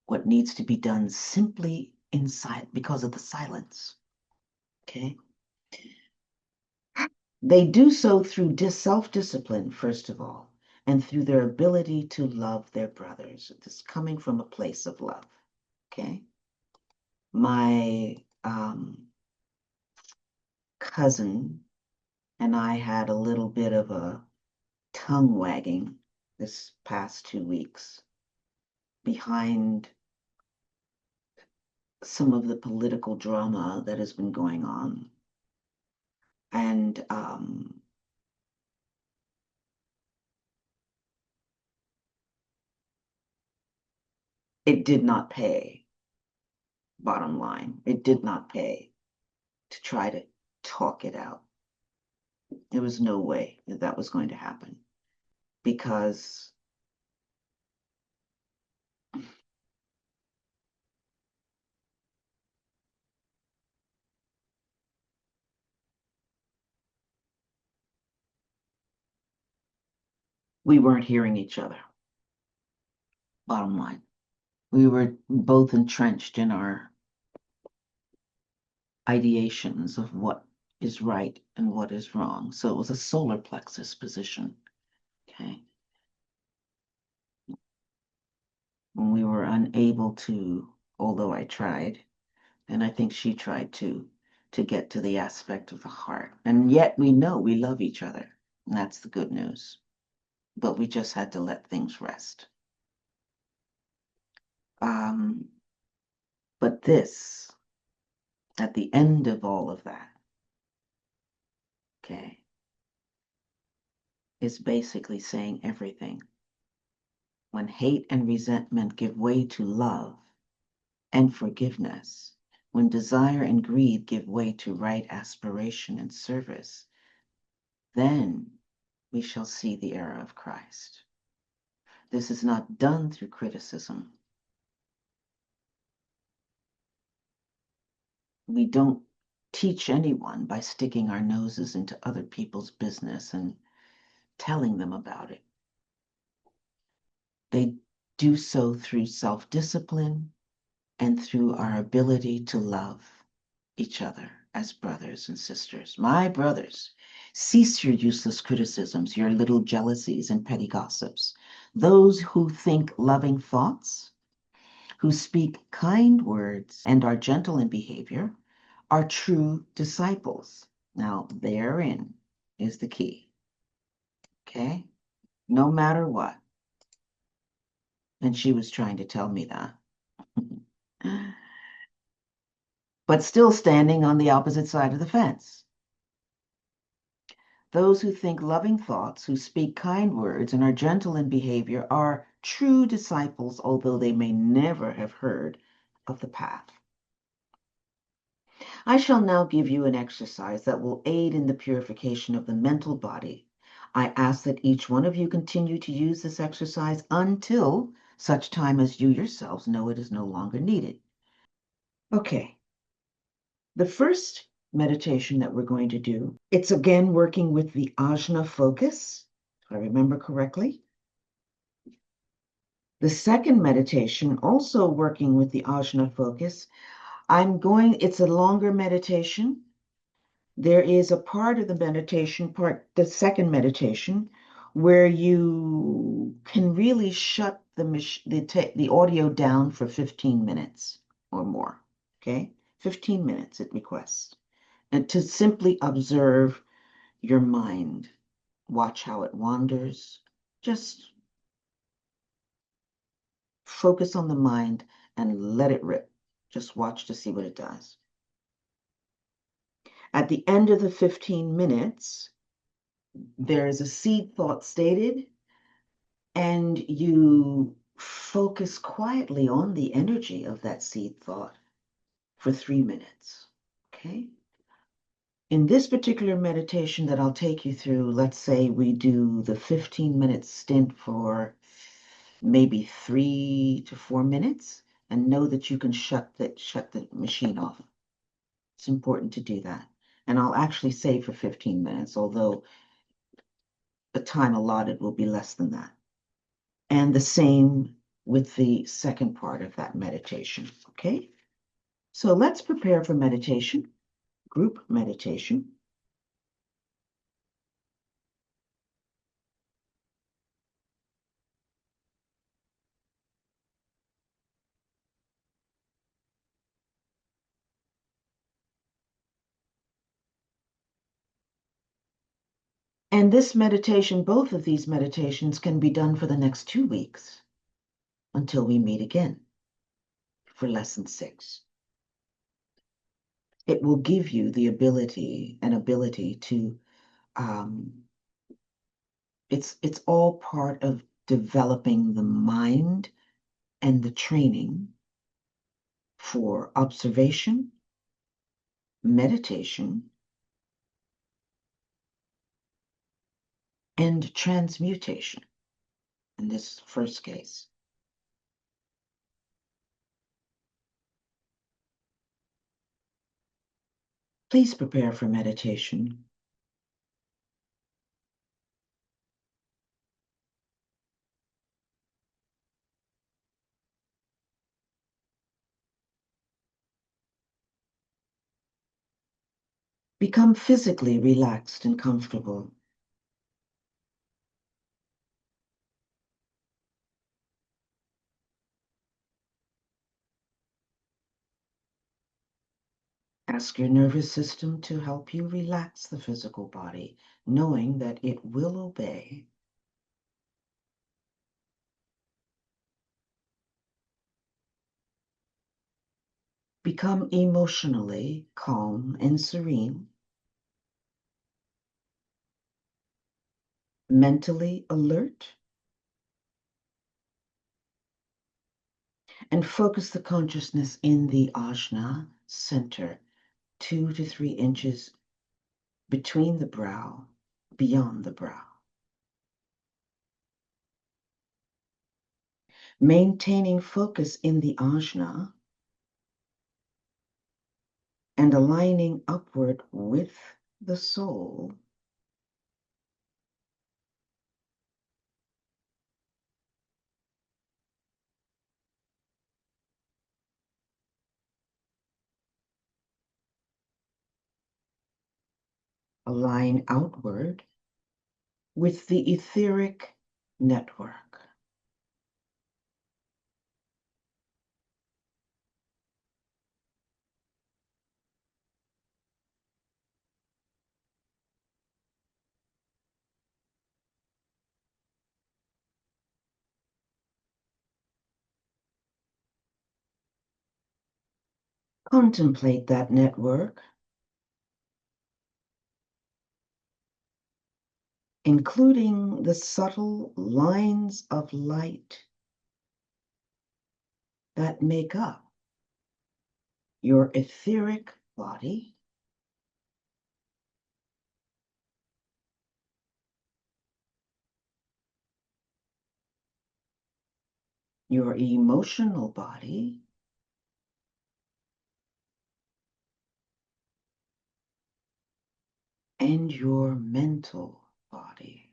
what needs to be done simply inside because of the silence. Okay? They do so through self-discipline, first of all, and through their ability to love their brothers. It's coming from a place of love. Okay? My cousin and I had a little bit of a tongue wagging this past 2 weeks behind some of the political drama that has been going on. And it did not pay, bottom line. It did not pay to try to talk it out. There was no way that that was going to happen because we weren't hearing each other, bottom line. We were both entrenched in our ideations of what is right and what is wrong. So it was a solar plexus position. Okay. When we were unable to, although I tried, and I think she tried to get to the aspect of the heart. And yet we know we love each other. And that's the good news. But we just had to let things rest. But this, at the end of all of that, okay, is basically saying everything. When hate and resentment give way to love and forgiveness, when desire and greed give way to right aspiration and service, then we shall see the era of Christ. This is not done through criticism. We don't teach anyone by sticking our noses into other people's business and telling them about it. They do so through self-discipline and through our ability to love each other as brothers and sisters. My brothers, cease your useless criticisms, your little jealousies and petty gossips. Those who think loving thoughts, who speak kind words and are gentle in behavior, are true disciples. Now, therein is the key. Okay? No matter what. And she was trying to tell me that. But still standing on the opposite side of the fence. Those who think loving thoughts, who speak kind words, and are gentle in behavior are true disciples, although they may never have heard of the path. I shall now give you an exercise that will aid in the purification of the mental body. I ask that each one of you continue to use this exercise until such time as you yourselves know it is no longer needed. Okay. The first meditation that we're going to do, it's again working with the ajna focus, if I remember correctly. The second meditation, also working with the ajna focus, it's a longer meditation. There is a part of the meditation, the second meditation, where you can really shut the audio down for 15 minutes or more, okay? 15 minutes it requests. And to simply observe your mind, watch how it wanders, just focus on the mind and let it rip. Just watch to see what it does. At the end of the 15 minutes, there is a seed thought stated, and you focus quietly on the energy of that seed thought for 3 minutes, okay? In this particular meditation that I'll take you through, let's say we do the 15-minute stint for maybe 3 to 4 minutes, and know that you can shut the machine off. It's important to do that. And I'll actually say for 15 minutes, although the time allotted will be less than that. And the same with the second part of that meditation, okay? So let's prepare for meditation, group meditation. And this meditation, both of these meditations can be done for the next 2 weeks until we meet again for lesson 6. It will give you the ability to, it's all part of developing the mind and the training for observation, meditation, and transmutation in this first case. Please prepare for meditation. Become physically relaxed and comfortable. Ask your nervous system to help you relax the physical body, knowing that it will obey. Become emotionally calm and serene, mentally alert, and focus the consciousness in the ajna center, 2 to 3 inches between the brow, beyond the brow. Maintaining focus in the ajna and aligning upward with the soul, align outward with the etheric network. Contemplate that network, including the subtle lines of light that make up your etheric body, your emotional body, and your mental body.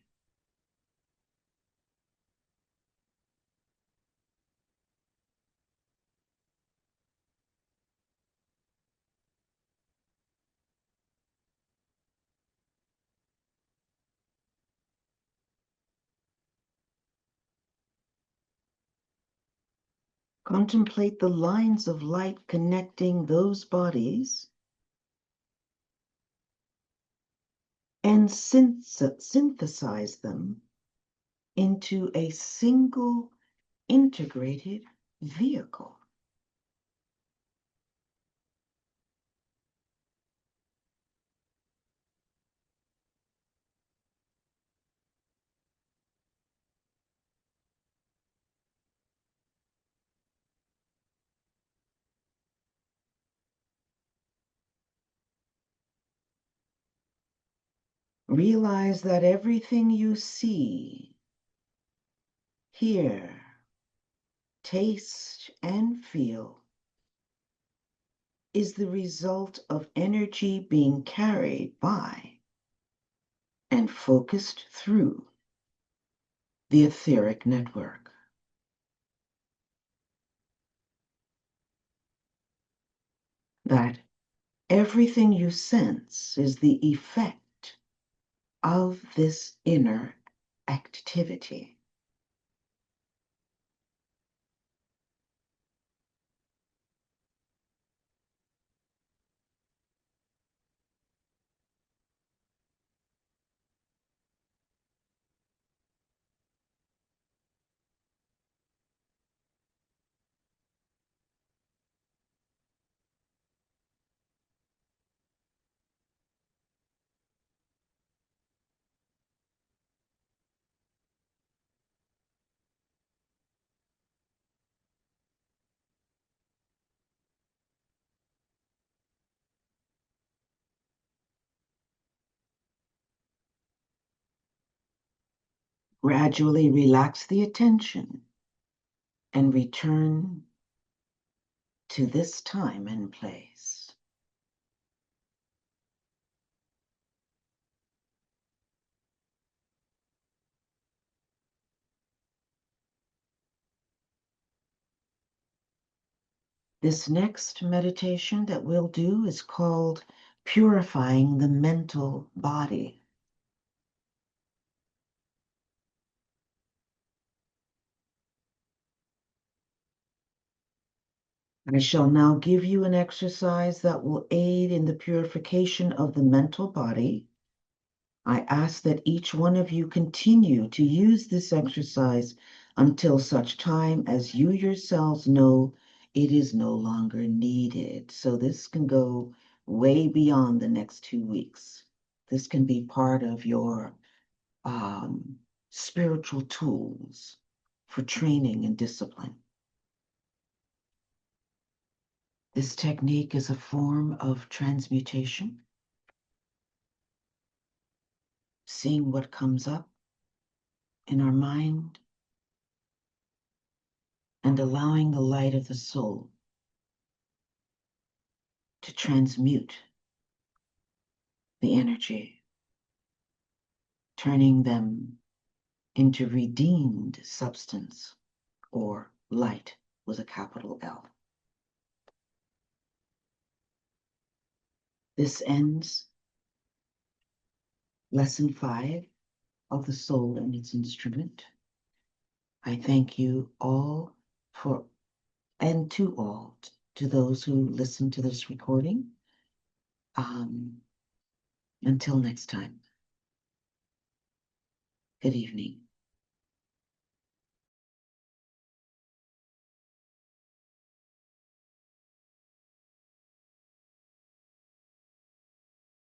Contemplate the lines of light connecting those bodies and synthesize them into a single integrated vehicle. Realize that everything you see, hear, taste, and feel is the result of energy being carried by and focused through the etheric network. that everything you sense is the effect of this inner activity. Gradually relax the attention and return to this time and place. This next meditation that we'll do is called Purifying the Mental Body. I shall now give you an exercise that will aid in the purification of the mental body. I ask that each one of you continue to use this exercise until such time as you yourselves know it is no longer needed. So this can go way beyond the next 2 weeks. This can be part of your spiritual tools for training and discipline. This technique is a form of transmutation, seeing what comes up in our mind and allowing the light of the soul to transmute the energy, turning them into redeemed substance or light with a capital L. This ends lesson 5 of the soul and its instrument. I thank you all for, and to all, to those who listen to this recording. Until next time, good evening.